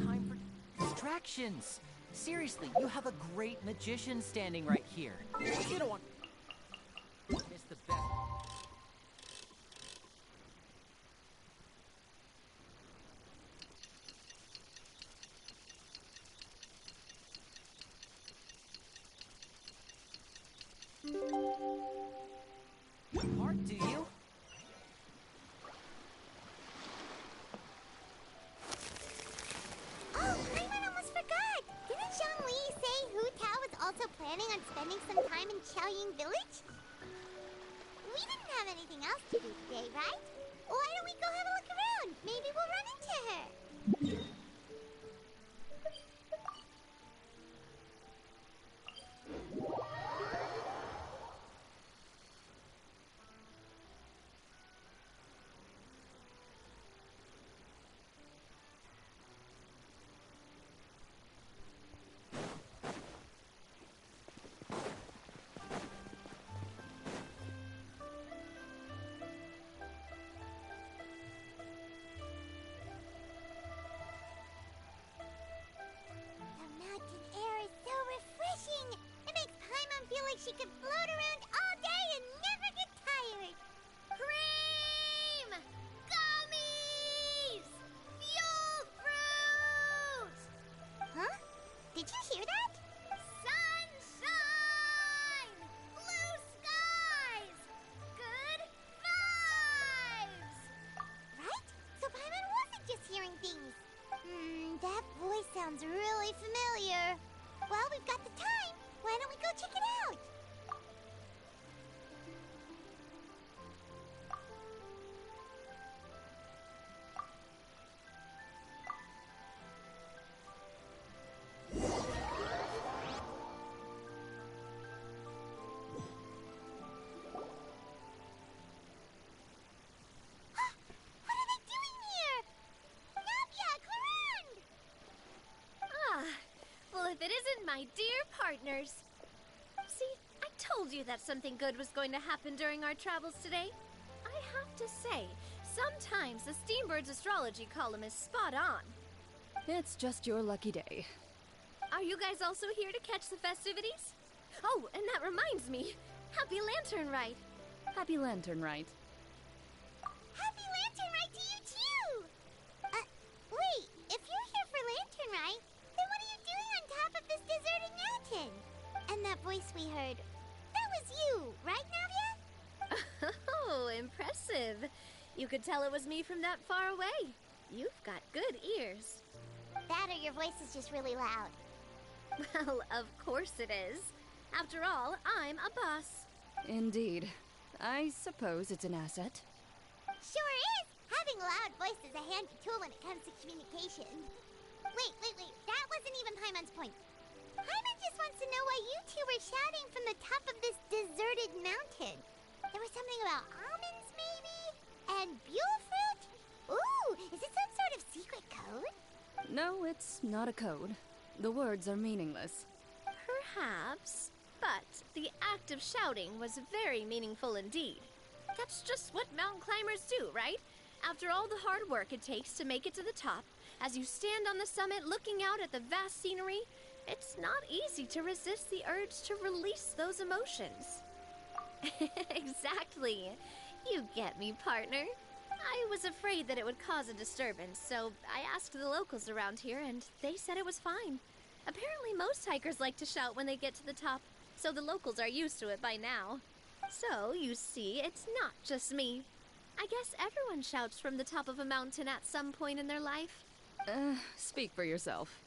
Time for distractions. Seriously, you have a great magician standing right here. You don't want to miss the best. Part, do you? Oh, Paimon almost forgot! Didn't Zhongli say Hu Tao was also planning on spending some time in Qiaoying Village? We didn't have anything else to do today, right? Why don't we go have a look around? Maybe we'll run into her. That voice sounds really familiar. Well, we've got the time. Why don't we go check it out? What are they doing here? Navia, Clarande! Well, if it isn't my dear partners. See, I told you that something good was going to happen during our travels today. I have to say, sometimes the Steambird's astrology column is spot on. It's just your lucky day. Are you guys also here to catch the festivities? Oh, and that reminds me. Happy Lantern Rite. Happy Lantern Rite. Happy Lantern Rite to you too! Wait, if you're here for Lantern Rite, then what are you doing on top of this deserted mountain? And that voice we heard, that was you, right, Navia? Oh, impressive. You could tell it was me from that far away. You've got good ears. That or your voice is just really loud. Well, of course it is. After all, I'm a boss. Indeed. I suppose it's an asset. Sure is! Having a loud voice is a handy tool when it comes to communication. Wait. That wasn't even Paimon's point. Paimon just wants to know why you two were shouting from the top of this deserted mountain. There was something about almonds, maybe? And buell fruit? Ooh, is it some sort of secret code? No, it's not a code. The words are meaningless. Perhaps. But the act of shouting was very meaningful indeed. That's just what mountain climbers do, right? After all the hard work it takes to make it to the top, as you stand on the summit looking out at the vast scenery, it's not easy to resist the urge to release those emotions. Exactly. You get me, partner. I was afraid that it would cause a disturbance, so I asked the locals around here, and they said it was fine. Apparently most hikers like to shout when they get to the top, so the locals are used to it by now. So, you see, it's not just me. I guess everyone shouts from the top of a mountain at some point in their life. Speak for yourself.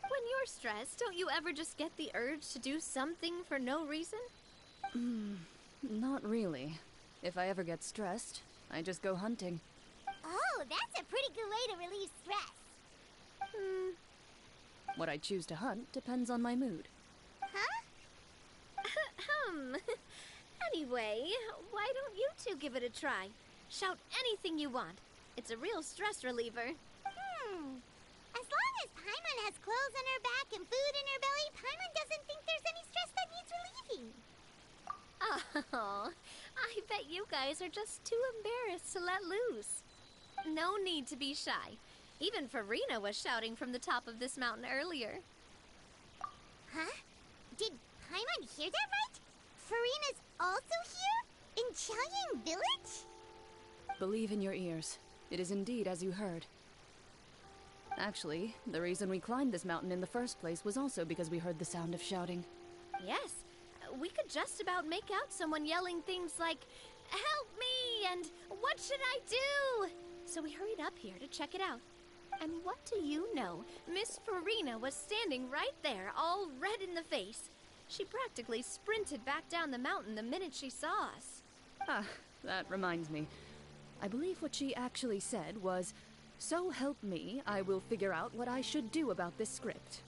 When you're stressed, don't you ever just get the urge to do something for no reason? Not really. If I ever get stressed, I just go hunting. Oh, that's a pretty good way to relieve stress. What I choose to hunt depends on my mood. Huh? Anyway, why don't you two give it a try? Shout anything you want. It's a real stress reliever. As long as Paimon has clothes on her back and food in her belly, Paimon doesn't think there's any stress that needs relieving. Oh, I bet you guys are just too embarrassed to let loose. No need to be shy. Even Farina was shouting from the top of this mountain earlier. Huh? Did Paimon hear that right? Farina's also here? In Qiaoying Village? Believe in your ears. It is indeed as you heard. Actually, the reason we climbed this mountain in the first place was also because we heard the sound of shouting. Yes, we could just about make out someone yelling things like, "Help me!" and "What should I do?" So we hurried up here to check it out. And what do you know? Miss Farina was standing right there, all red in the face. She practically sprinted back down the mountain the minute she saw us. Ah, that reminds me. I believe what she actually said was, "So help me, I will figure out what I should do about this script."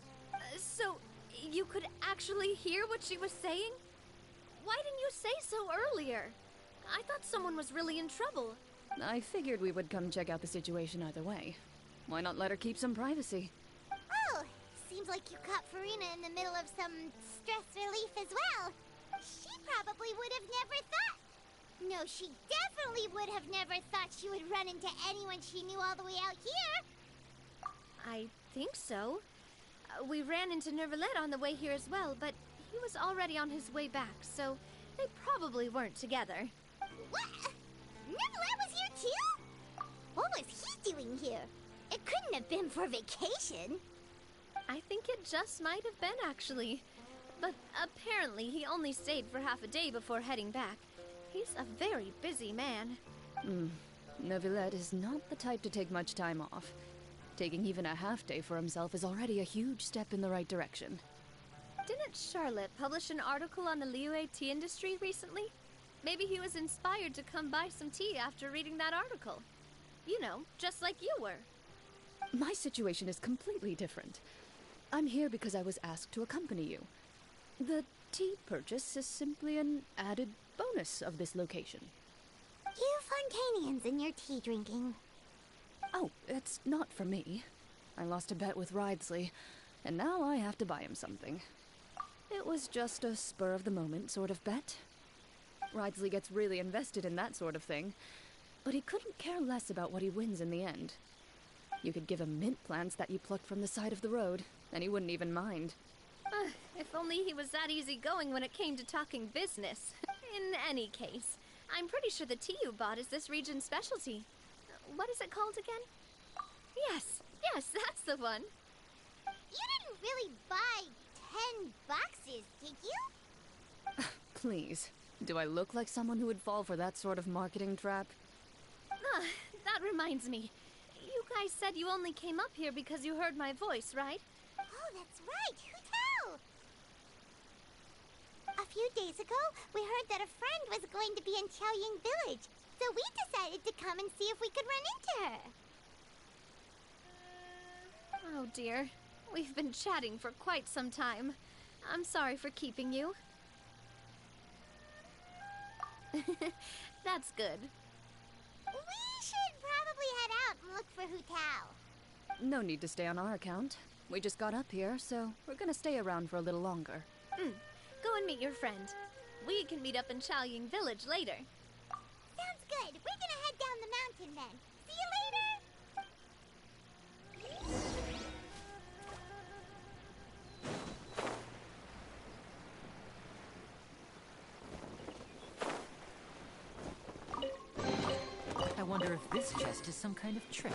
So, you could actually hear what she was saying? Why didn't you say so earlier? I thought someone was really in trouble. I figured we would come check out the situation either way. Why not let her keep some privacy? Oh, seems like you caught Farina in the middle of some stress relief as well. She probably would have never thought. No, she definitely would have never thought she would run into anyone she knew all the way out here. I think so. We ran into Nervalet on the way here as well, but he was already on his way back, so they probably weren't together. What? Nervalet was here too? What was he doing here? It couldn't have been for vacation. I think it just might have been, actually. But apparently he only stayed for half a day before heading back. He's a very busy man. Neuvillette is not the type to take much time off. Taking even a half-day for himself is already a huge step in the right direction. Didn't Charlotte publish an article on the Liyue tea industry recently? Maybe he was inspired to come buy some tea after reading that article. You know, just like you were. My situation is completely different. I'm here because I was asked to accompany you. The tea purchase is simply an added bonus of this location. You Fontanians and your tea drinking. Oh, it's not for me. I lost a bet with Ridesley, and now I have to buy him something. It was just a spur-of-the-moment sort of bet. Ridesley gets really invested in that sort of thing, but he couldn't care less about what he wins in the end. You could give him mint plants that you plucked from the side of the road, and he wouldn't even mind. If only he was that easygoing when it came to talking business. In any case, I'm pretty sure the tea you bought is this region's specialty. What is it called again? Yes, that's the one. You didn't really buy 10 boxes, did you? Please, do I look like someone who would fall for that sort of marketing trap? That reminds me. You guys said you only came up here because you heard my voice, right? Oh, that's right. Hu Tao! A few days ago, we heard that a friend was going to be in Qiaoying Village, so we decided to come and see if we could run into her. Oh dear. We've been chatting for quite some time. I'm sorry for keeping you. That's good. We should probably head out and look for Hu Tao. No need to stay on our account. We just got up here, so we're gonna stay around for a little longer. Go and meet your friend. We can meet up in Qiaoying Village later. Sounds good. We're gonna head down the mountain then. See you later. I wonder if this chest is some kind of trick.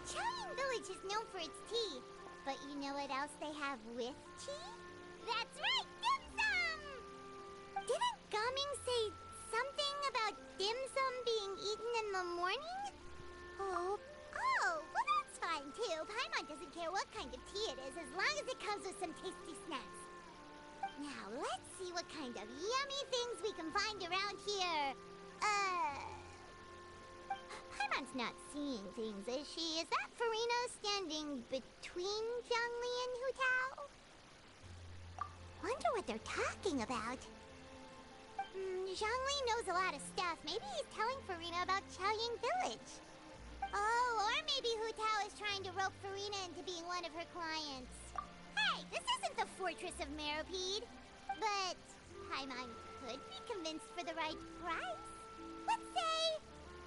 Qiaoying Village is known for its tea, but you know what else they have with tea? That's right, dim sum! Didn't Gaming say something about dim sum being eaten in the morning? Oh, well that's fine too. Paimon doesn't care what kind of tea it is as long as it comes with some tasty snacks. Now let's see what kind of yummy things we can find around here. Paimon's not seeing things, is she? Is that Farina standing between Zhongli and Hu Tao? Wonder what they're talking about. Zhongli knows a lot of stuff. Maybe he's telling Farina about Qiaoying Village. Oh, or maybe Hu Tao is trying to rope Farina into being one of her clients. Hey, this isn't the Fortress of Meropide. But Paimon could be convinced for the right price. Let's say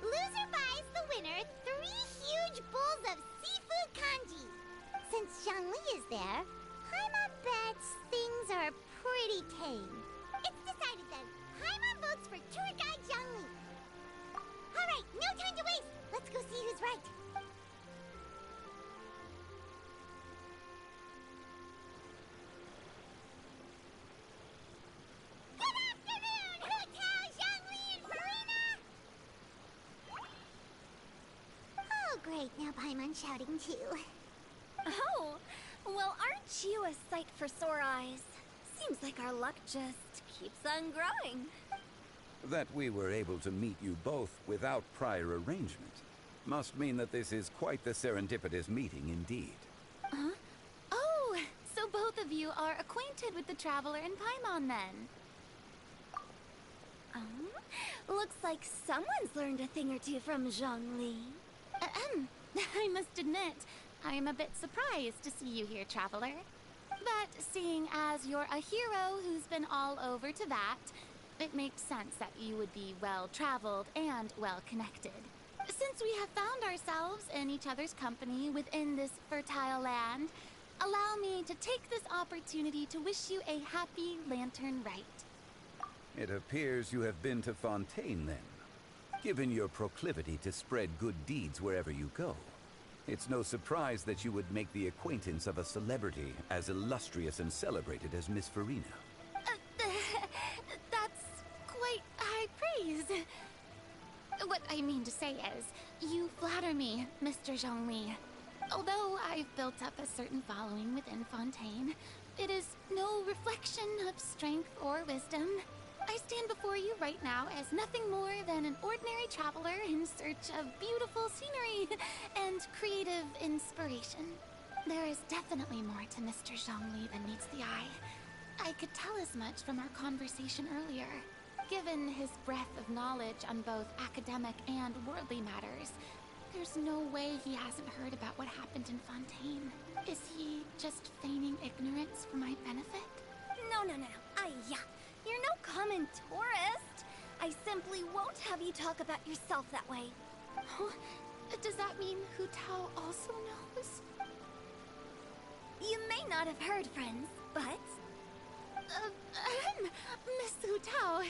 loser buys the winner 3 huge bowls of seafood kanji. Since Zhongli is there, Paimon bets things are pretty tame. It's decided then. Paimon votes for tour guide Zhongli. All right, no time to waste. Let's go see who's right. Good afternoon, Hu Tao, Zhongli, and Farina! Oh, great. Now Paimon's shouting too. Oh, well, aren't you a sight for sore eyes? Seems like our luck just keeps on growing. That we were able to meet you both without prior arrangement must mean that this is quite the serendipitous meeting indeed. Huh? Oh, so both of you are acquainted with the Traveler and Paimon then? Looks like someone's learned a thing or two from Zhongli. I must admit, I am a bit surprised to see you here, Traveler. But seeing as you're a hero who's been all over to that, it makes sense that you would be well-traveled and well-connected. Since we have found ourselves in each other's company within this fertile land, allow me to take this opportunity to wish you a happy Lantern Rite. It appears you have been to Fontaine then, given your proclivity to spread good deeds wherever you go. It's no surprise that you would make the acquaintance of a celebrity as illustrious and celebrated as Miss Farina. That's quite high praise. What I mean to say is, you flatter me, Mr. Zhongli. Although I've built up a certain following within Fontaine, it is no reflection of strength or wisdom. I stand before you right now as nothing more than an ordinary traveler in search of beautiful scenery and creative inspiration. There is definitely more to Mr. Zhongli than meets the eye. I could tell as much from our conversation earlier. Given his breadth of knowledge on both academic and worldly matters, there's no way he hasn't heard about what happened in Fontaine. Is he just feigning ignorance for my benefit? No. You're no common tourist. I simply won't have you talk about yourself that way. Huh? Does that mean Hu Tao also knows? You may not have heard, friends, but... Miss Hu Tao.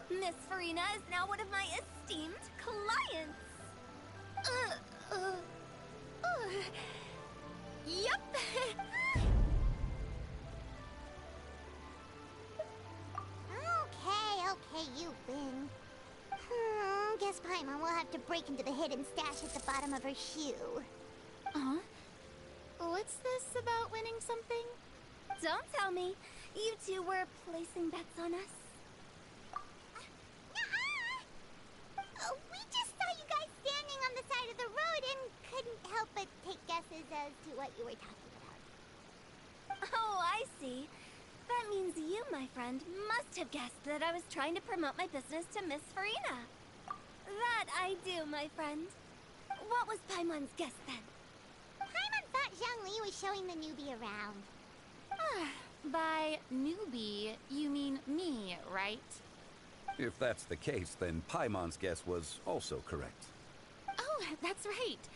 Miss Farina is now one of my esteemed clients. Yup. Okay, you win. Guess Paimon will have to break into the hidden stash at the bottom of her shoe. Huh? What's this about winning something? Don't tell me. You two were placing bets on us. We just saw you guys standing on the side of the road and couldn't help but take guesses as to what you were talking about. Oh, I see. That means you, my friend, must have guessed that I was trying to promote my business to Miss Farina. That I do, my friend. What was Paimon's guess then? Paimon thought Zhongli was showing the newbie around. By newbie, you mean me, right? If that's the case, then Paimon's guess was also correct. Oh, that's right.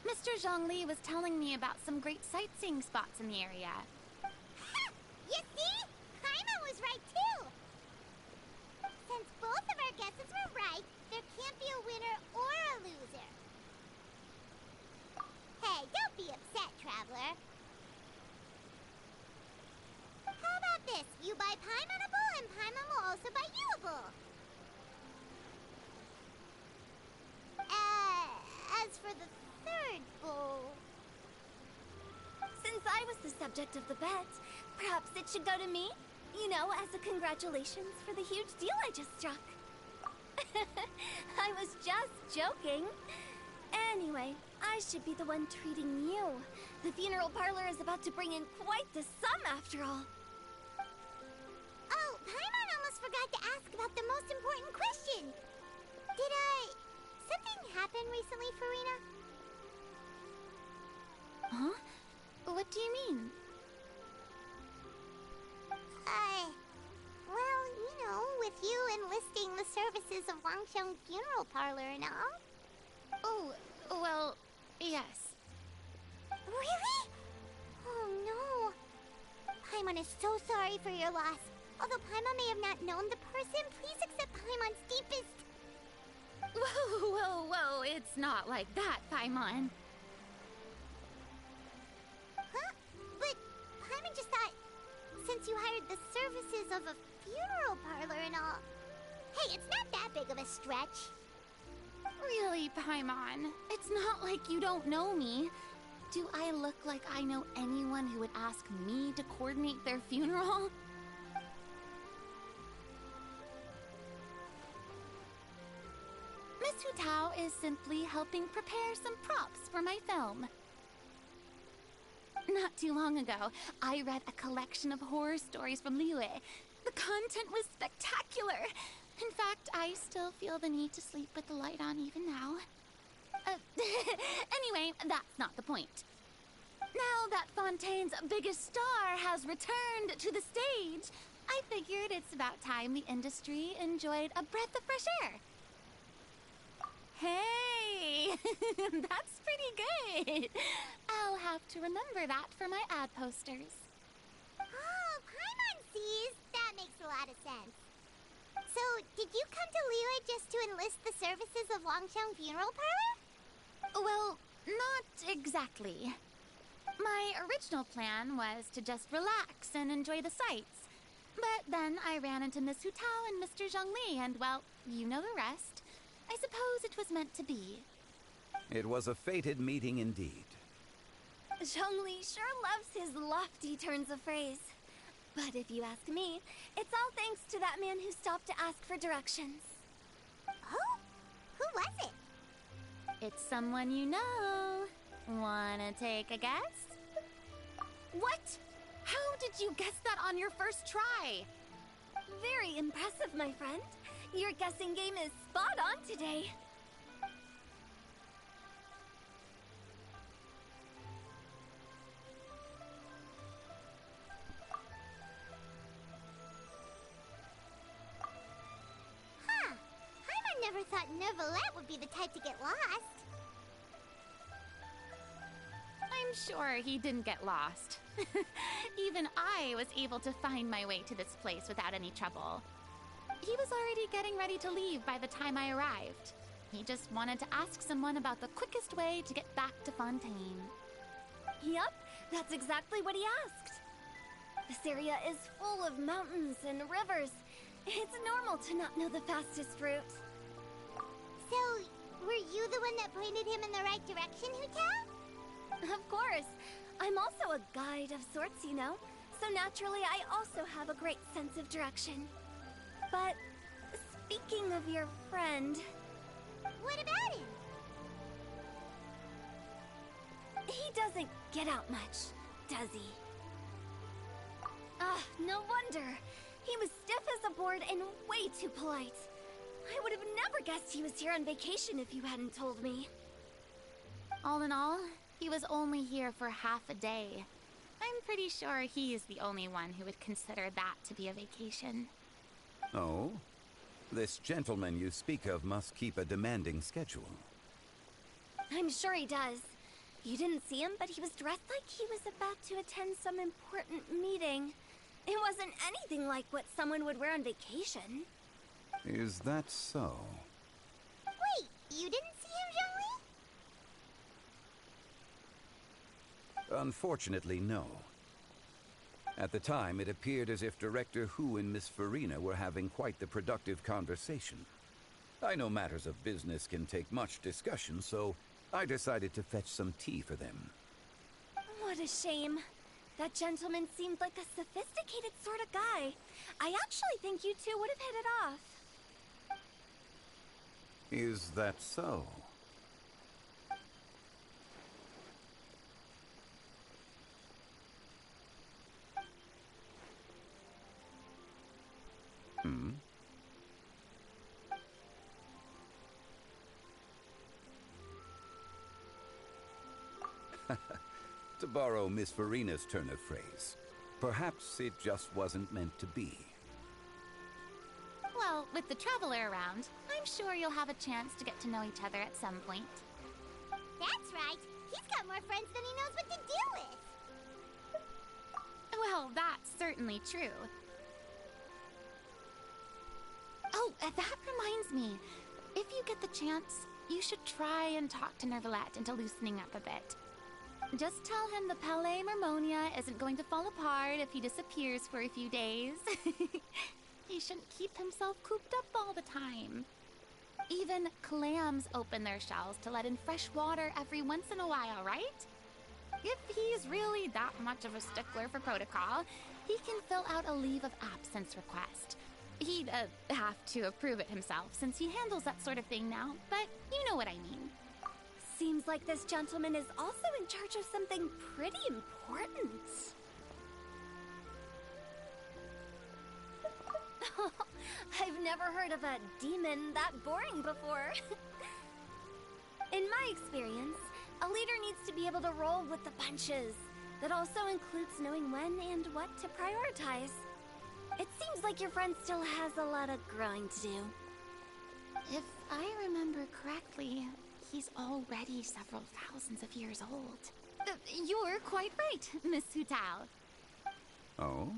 Mr. Zhongli was telling me about some great sightseeing spots in the area. You see? Paimon was right too! Since both of our guesses were right, there can't be a winner or a loser. Hey, don't be upset, traveler. How about this? You buy Paimon a bowl and Paimon will also buy you a bowl. As for the third bowl... Since I was the subject of the bet, perhaps it should go to me? You know, as a congratulations for the huge deal I just struck. I was just joking. Anyway, I should be the one treating you. The funeral parlor is about to bring in quite the sum after all. Oh, Paimon almost forgot to ask about the most important question. Did something happen recently, Farina? Huh? What do you mean? Well, you know, with you enlisting the services of Wangsheng Funeral Parlor and all. Oh, well, yes. Really? Oh, no. Paimon is so sorry for your loss. Although Paimon may have not known the person, please accept Paimon's deepest... Whoa, it's not like that, Paimon. Huh? But Paimon just thought, since you hired the services of a funeral parlor and all... Hey, it's not that big of a stretch. Really, Paimon? It's not like you don't know me. Do I look like I know anyone who would ask me to coordinate their funeral? Miss Hu Tao is simply helping prepare some props for my film. Not too long ago, I read a collection of horror stories from Liyue. The content was spectacular. In fact, I still feel the need to sleep with the light on even now. Anyway, that's not the point. Now that Fontaine's biggest star has returned to the stage, I figured it's about time the industry enjoyed a breath of fresh air. Hey, that's pretty good. I'll have to remember that for my ad posters. Oh, Paimon sees. That makes a lot of sense. So, did you come to Liyue just to enlist the services of Wangsheng Funeral Parlor? Well, Not exactly. My original plan was to just relax and enjoy the sights. But then I ran into Miss Hu Tao and Mr. Zhongli, and well, you know the rest. I suppose it was meant to be. It was a fated meeting indeed. Zhongli sure loves his lofty turns of phrase. But if you ask me, it's all thanks to that man who stopped to ask for directions. Oh? Who was it? It's someone you know. Wanna take a guess? What? How did you guess that on your first try? Very impressive, my friend. Your guessing game is spot on today. Huh. Paimon never thought Neuvillette would be the type to get lost. I'm sure he didn't get lost. Even I was able to find my way to this place without any trouble. He was already getting ready to leave by the time I arrived. He just wanted to ask someone about the quickest way to get back to Fontaine. Yup, that's exactly what he asked. This area is full of mountains and rivers. It's normal to not know the fastest route. So, were you the one that pointed him in the right direction, Hu Tao? Of course. I'm also a guide of sorts, you know. So naturally, I also have a great sense of direction. But speaking of your friend... What about him? He doesn't get out much, does he? Ah, no wonder. He was stiff as a board and way too polite. I would have never guessed he was here on vacation if you hadn't told me. All in all, he was only here for half a day. I'm pretty sure he is the only one who would consider that to be a vacation. Oh? This gentleman you speak of must keep a demanding schedule. I'm sure he does. You didn't see him, but he was dressed like he was about to attend some important meeting. It wasn't anything like what someone would wear on vacation. Is that so? Wait, you didn't see him, Zhongli? Unfortunately, no. At the time, it appeared as if Director Hu and Miss Farina were having quite the productive conversation. I know matters of business can take much discussion, so I decided to fetch some tea for them. What a shame. That gentleman seemed like a sophisticated sort of guy. I actually think you two would have hit it off. Is that so? Hmm? To borrow Miss Farina's turn of phrase, perhaps it just wasn't meant to be. Well, with the Traveler around, I'm sure you'll have a chance to get to know each other at some point. That's right. He's got more friends than he knows what to do with. Well, that's certainly true. Oh, that reminds me. If you get the chance, you should try and talk to Neuvillette into loosening up a bit. Just tell him the Palais Mermonia isn't going to fall apart if he disappears for a few days. He shouldn't keep himself cooped up all the time. Even clams open their shells to let in fresh water every once in a while, right? If he's really that much of a stickler for protocol, he can fill out a leave of absence request. He'd have to approve it himself since he handles that sort of thing now, but you know what I mean. Seems like this gentleman is also in charge of something pretty important. I've never heard of a demon that boring before. In my experience, a leader needs to be able to roll with the punches. That also includes knowing when and what to prioritize. It seems like your friend still has a lot of growing to do. If I remember correctly, he's already several thousands of years old. You're quite right, Miss Hu Tao. Oh?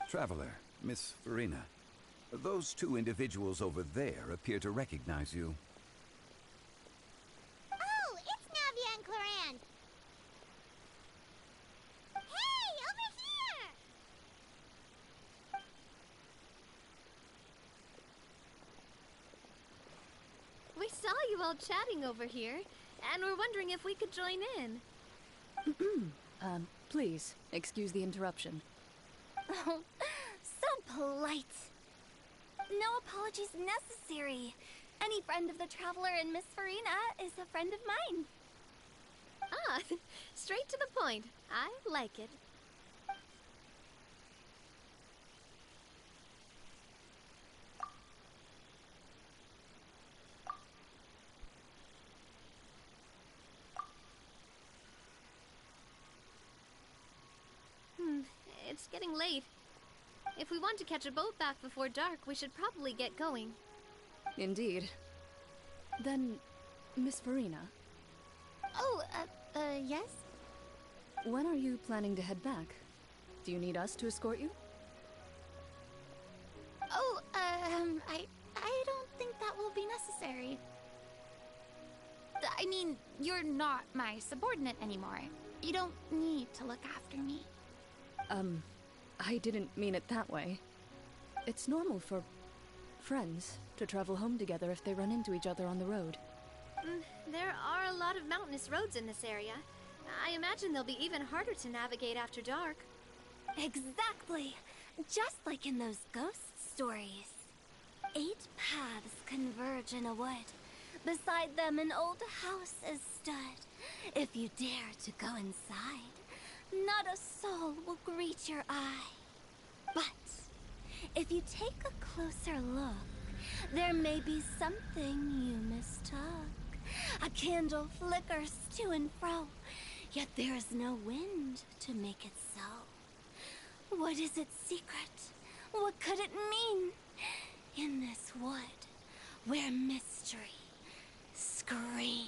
Traveler, Miss Farina. Those two individuals over there appear to recognize you. Oh, you all chatting over here, and we're wondering if we could join in. Please, excuse the interruption. Oh, so polite. No apologies necessary. Any friend of the Traveler and Miss Farina is a friend of mine. Ah, straight to the point. I like it. It's getting late. If we want to catch a boat back before dark, we should probably get going. Indeed. Then, Miss Farina. Oh, yes? When are you planning to head back? Do you need us to escort you? Oh, I don't think that will be necessary. I mean, you're not my subordinate anymore. You don't need to look after me. I didn't mean it that way. It's normal for friends to travel home together if they run into each other on the road. There are a lot of mountainous roads in this area. I imagine they'll be even harder to navigate after dark. Exactly. Just like in those ghost stories. 8 paths converge in a wood. Beside them an old house is stood. If you dare to go inside, not a soul will greet your eye. But if you take a closer look, there may be something you mistook. A candle flickers to and fro, yet there is no wind to make it so. What is its secret? What could it mean? In this wood, where mystery screams.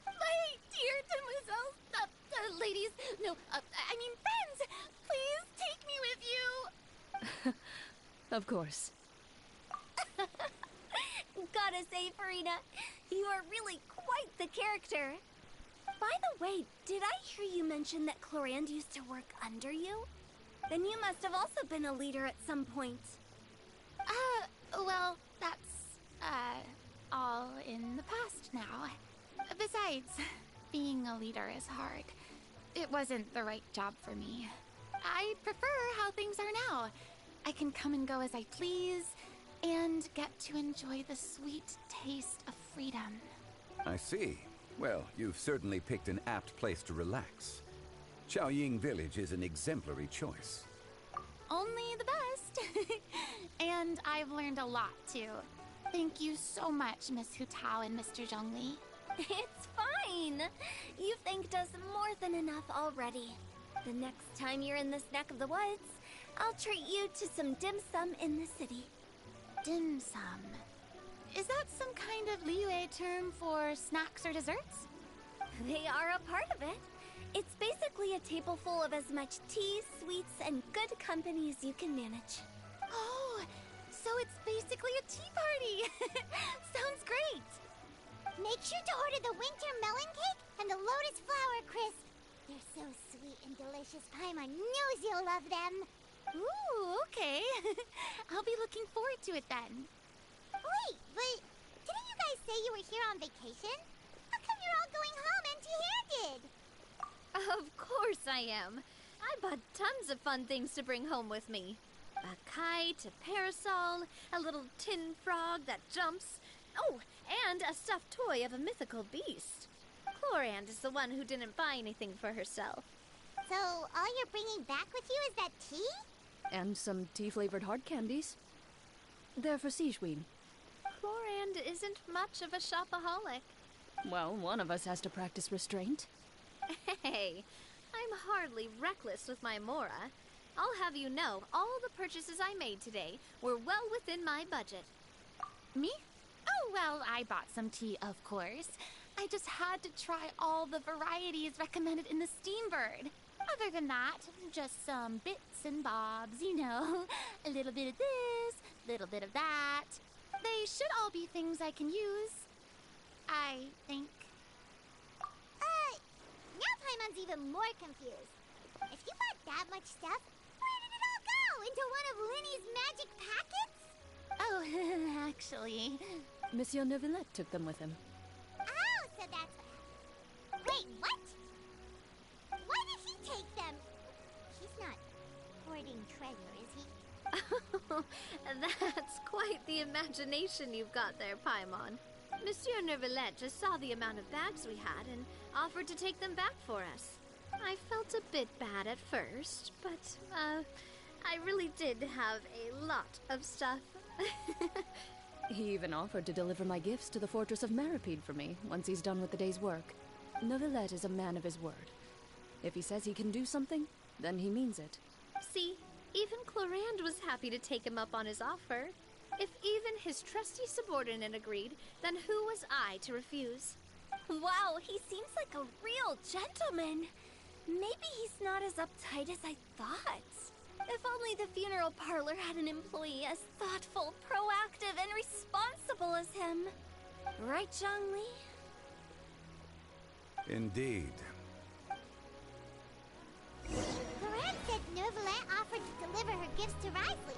My dear demoiselles, ladies, no, I mean friends, please take me with you. Of course. Gotta say, Farina, you are really quite the character. By the way, did I hear you mention that Clorand used to work under you? Then you must have also been a leader at some point. Well, that's, all in the past now. Besides, being a leader is hard. It wasn't the right job for me. I prefer how things are now. I can come and go as I please, and get to enjoy the sweet taste of freedom. I see. Well, you've certainly picked an apt place to relax. Chaoying Village is an exemplary choice. Only the best. And I've learned a lot, too. Thank you so much, Miss Hutao and Mr. Zhongli. It's fine. You've thanked us more than enough already. The next time you're in this neck of the woods, I'll treat you to some dim sum in the city. Dim sum. Is that some kind of Liyue term for snacks or desserts? They are a part of it. It's basically a table full of as much tea, sweets, and good company as you can manage. Oh, so it's basically a tea party. Sounds great. Make sure to order the winter melon cake and the lotus flower crisp. They're so sweet and delicious, Paimon knows you'll love them. Ooh, okay. I'll be looking forward to it then. Wait, but didn't you guys say you were here on vacation? How come you're all going home empty-handed? Of course I am. I bought tons of fun things to bring home with me. A kite, a parasol, a little tin frog that jumps. Oh, and a stuffed toy of a mythical beast. Clorand is the one who didn't buy anything for herself. So all you're bringing back with you is that tea? And some tea-flavored hard candies. They're for Sigewin. Clorand isn't much of a shopaholic. Well, one of us has to practice restraint. Hey, I'm hardly reckless with my Mora. I'll have you know, all the purchases I made today were well within my budget. Me? Oh, well, I bought some tea, of course. I just had to try all the varieties recommended in the Steambird. Other than that, just some bits and bobs, you know. A little bit of this, little bit of that. They should all be things I can use, I think. Now Paimon's even more confused. If you bought that much stuff, where did it all go? Into one of Linny's magic packets? Oh, actually... Monsieur Neuvillette took them with him. Oh, so that's what happened. Wait, what? Why did he take them? He's not hoarding treasure, is he? That's quite the imagination you've got there, Paimon. Monsieur Neuvillette just saw the amount of bags we had and offered to take them back for us. I felt a bit bad at first, but, I really did have a lot of stuff. He even offered to deliver my gifts to the Fortress of Meripede for me once he's done with the day's work. Neuvillette is a man of his word. If he says he can do something, then he means it. See, even Clorand was happy to take him up on his offer. If even his trusty subordinate agreed, then who was I to refuse? Wow, he seems like a real gentleman. Maybe he's not as uptight as I thought. If only the funeral parlor had an employee as thoughtful, proactive, and responsible as him. Right, Zhongli? Indeed. Loren said Neuvillette offered to deliver her gifts to Risley.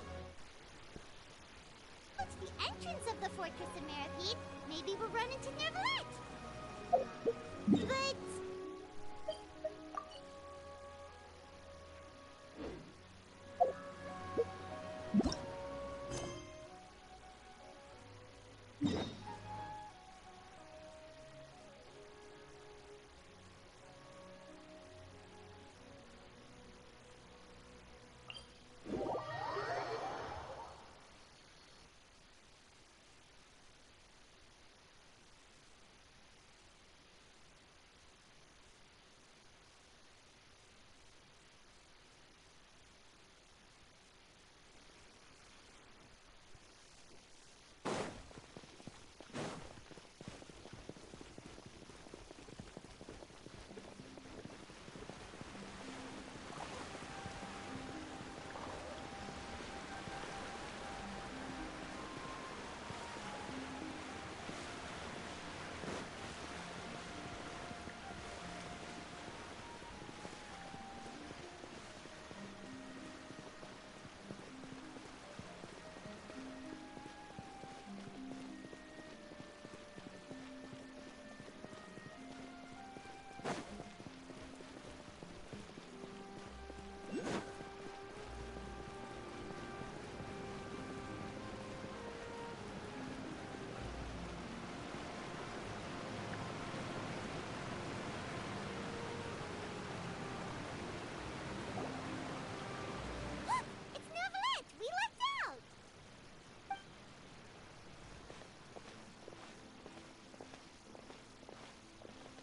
It's the entrance of the Fortress of Meripede. Maybe we'll run into Neuvillette. But...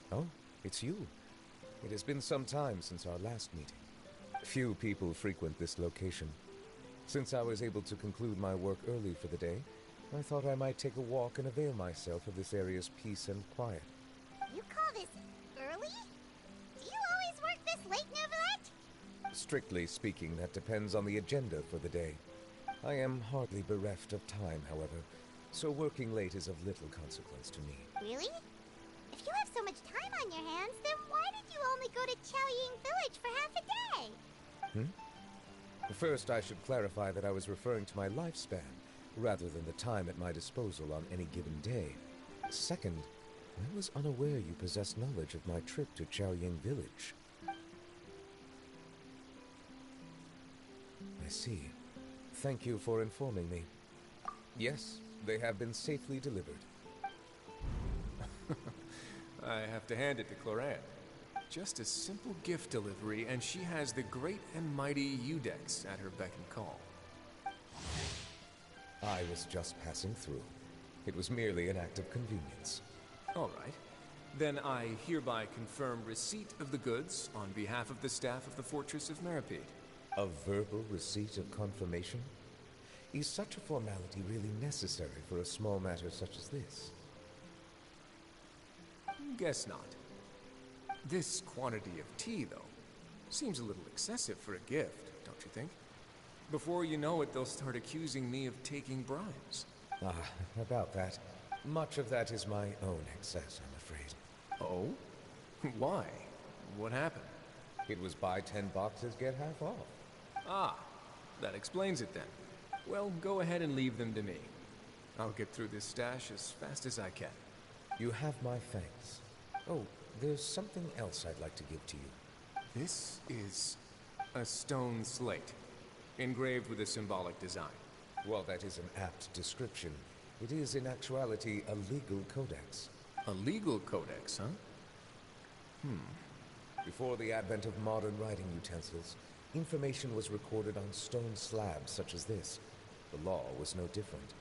Oh, it's you. It has been some time since our last meeting. Few people frequent this location. Since I was able to conclude my work early for the day, I thought I might take a walk and avail myself of this area's peace and quiet. You call this early? Do you always work this late, Neuvillette? Strictly speaking, that depends on the agenda for the day. I am hardly bereft of time, however, so working late is of little consequence to me. Really? If you have so much time on your hands, then why did you only go to Chaoying Village for half a day? First, I should clarify that I was referring to my lifespan, rather than the time at my disposal on any given day. Second, I was unaware you possessed knowledge of my trip to Chaoying Village. I see. Thank you for informing me. Yes, they have been safely delivered. I have to hand it to Clorand. Just a simple gift delivery, and she has the great and mighty Udex at her beck and call. I was just passing through. It was merely an act of convenience. All right. Then I hereby confirm receipt of the goods on behalf of the staff of the Fortress of Meripede. A verbal receipt of confirmation? Is such a formality really necessary for a small matter such as this? Guess not. This quantity of tea, though, seems a little excessive for a gift, don't you think? Before you know it, they'll start accusing me of taking bribes. Ah, about that. Much of that is my own excess, I'm afraid. Oh? Why? What happened? It was buy 10 boxes, get half off. Ah, that explains it then. Well, go ahead and leave them to me. I'll get through this stash as fast as I can. You have my thanks. Oh, there's something else I'd like to give to you. This is a stone slate, engraved with a symbolic design. While that is an apt description, it is in actuality a legal codex. A legal codex, huh? Before the advent of modern writing utensils, information was recorded on stone slabs such as this. The law was no different.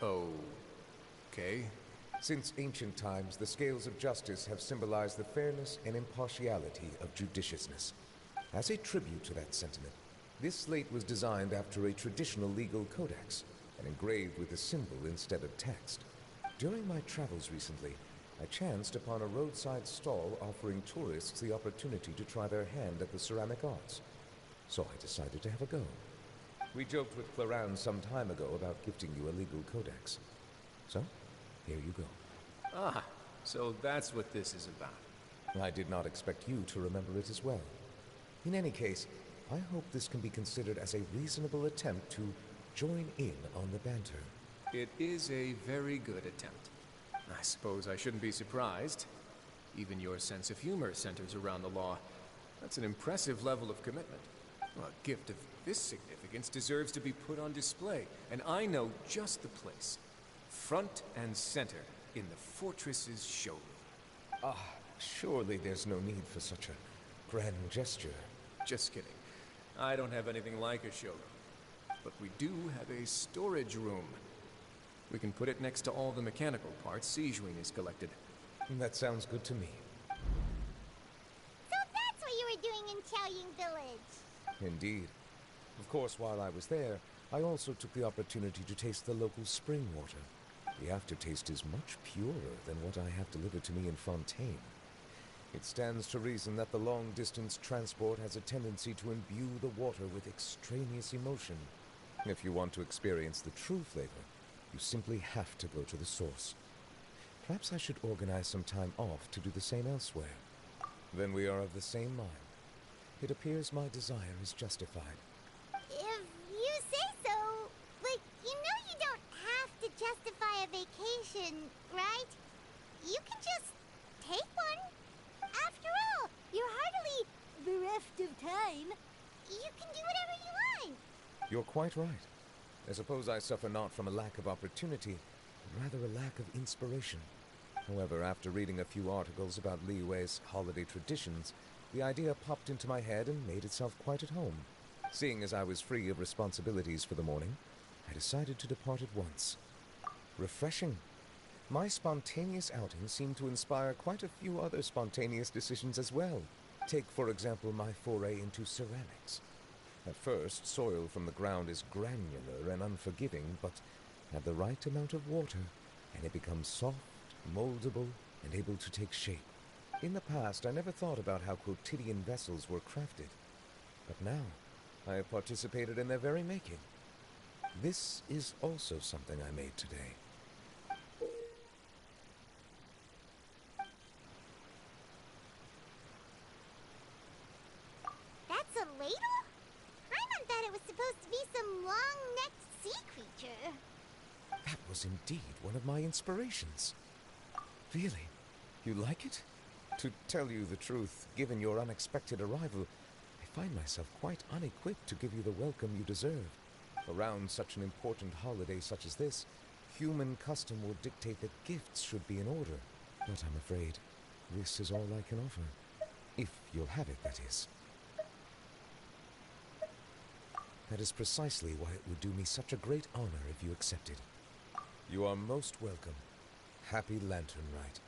Okay. Since ancient times, the scales of justice have symbolized the fairness and impartiality of judiciousness. As a tribute to that sentiment, this slate was designed after a traditional legal codex and engraved with a symbol instead of text. During my travels recently, I chanced upon a roadside stall offering tourists the opportunity to try their hand at the ceramic arts. So I decided to have a go. We joked with Claran some time ago about gifting you a legal codex. So, here you go. Ah, so that's what this is about. I did not expect you to remember it as well. In any case, I hope this can be considered as a reasonable attempt to join in on the banter. It is a very good attempt. I suppose I shouldn't be surprised. Even your sense of humor centers around the law. That's an impressive level of commitment. A gift of this significance deserves to be put on display, and I know just the place. Front and center in the fortress's showroom. Surely there's no need for such a grand gesture. Just kidding. I don't have anything like a showroom. But we do have a storage room. We can put it next to all the mechanical parts Sijuin has collected. That sounds good to me. So that's what you were doing in Chaoying Village. Indeed. Of course, while I was there, I also took the opportunity to taste the local spring water. The aftertaste is much purer than what I have delivered to me in Fontaine. It stands to reason that the long-distance transport has a tendency to imbue the water with extraneous emotion. If you want to experience the true flavor, you simply have to go to the source. Perhaps I should organize some time off to do the same elsewhere. Then we are of the same mind. It appears my desire is justified. If you say so, but you don't have to justify a vacation, right? You can just take one. After all, you're hardly bereft of time. You can do whatever you want. You're quite right. I suppose I suffer not from a lack of opportunity, but rather a lack of inspiration. However, after reading a few articles about Liyue's holiday traditions, the idea popped into my head and made itself quite at home. Seeing as I was free of responsibilities for the morning, I decided to depart at once. Refreshing. My spontaneous outing seemed to inspire quite a few other spontaneous decisions as well. Take, for example, my foray into ceramics. At first, soil from the ground is granular and unforgiving, but add the right amount of water, and it becomes soft, moldable, and able to take shape. In the past, I never thought about how quotidian vessels were crafted. But now, I have participated in their very making. This is also something I made today. That's a ladle? I meant that it was supposed to be some long-necked sea creature. That was indeed one of my inspirations. Really? You like it? To tell you the truth, given your unexpected arrival, I find myself quite unequipped to give you the welcome you deserve. Around such an important holiday such as this, human custom would dictate that gifts should be in order. But I'm afraid this is all I can offer. If you'll have it, that is. That is precisely why it would do me such a great honor if you accepted. You are most welcome. Happy Lantern Rite.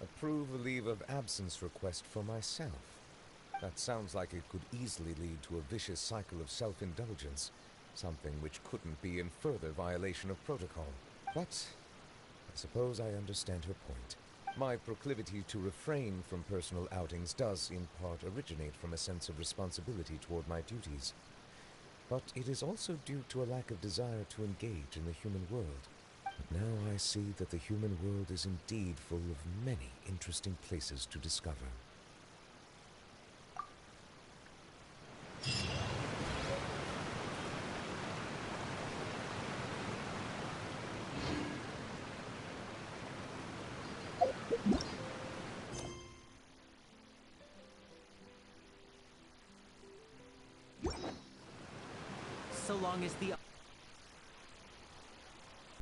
Approve a leave of absence request for myself. That sounds like it could easily lead to a vicious cycle of self-indulgence, something which couldn't be in further violation of protocol. But I suppose I understand her point. My proclivity to refrain from personal outings does, in part, originate from a sense of responsibility toward my duties. But it is also due to a lack of desire to engage in the human world. But now I see that the human world is indeed full of many interesting places to discover. so long as the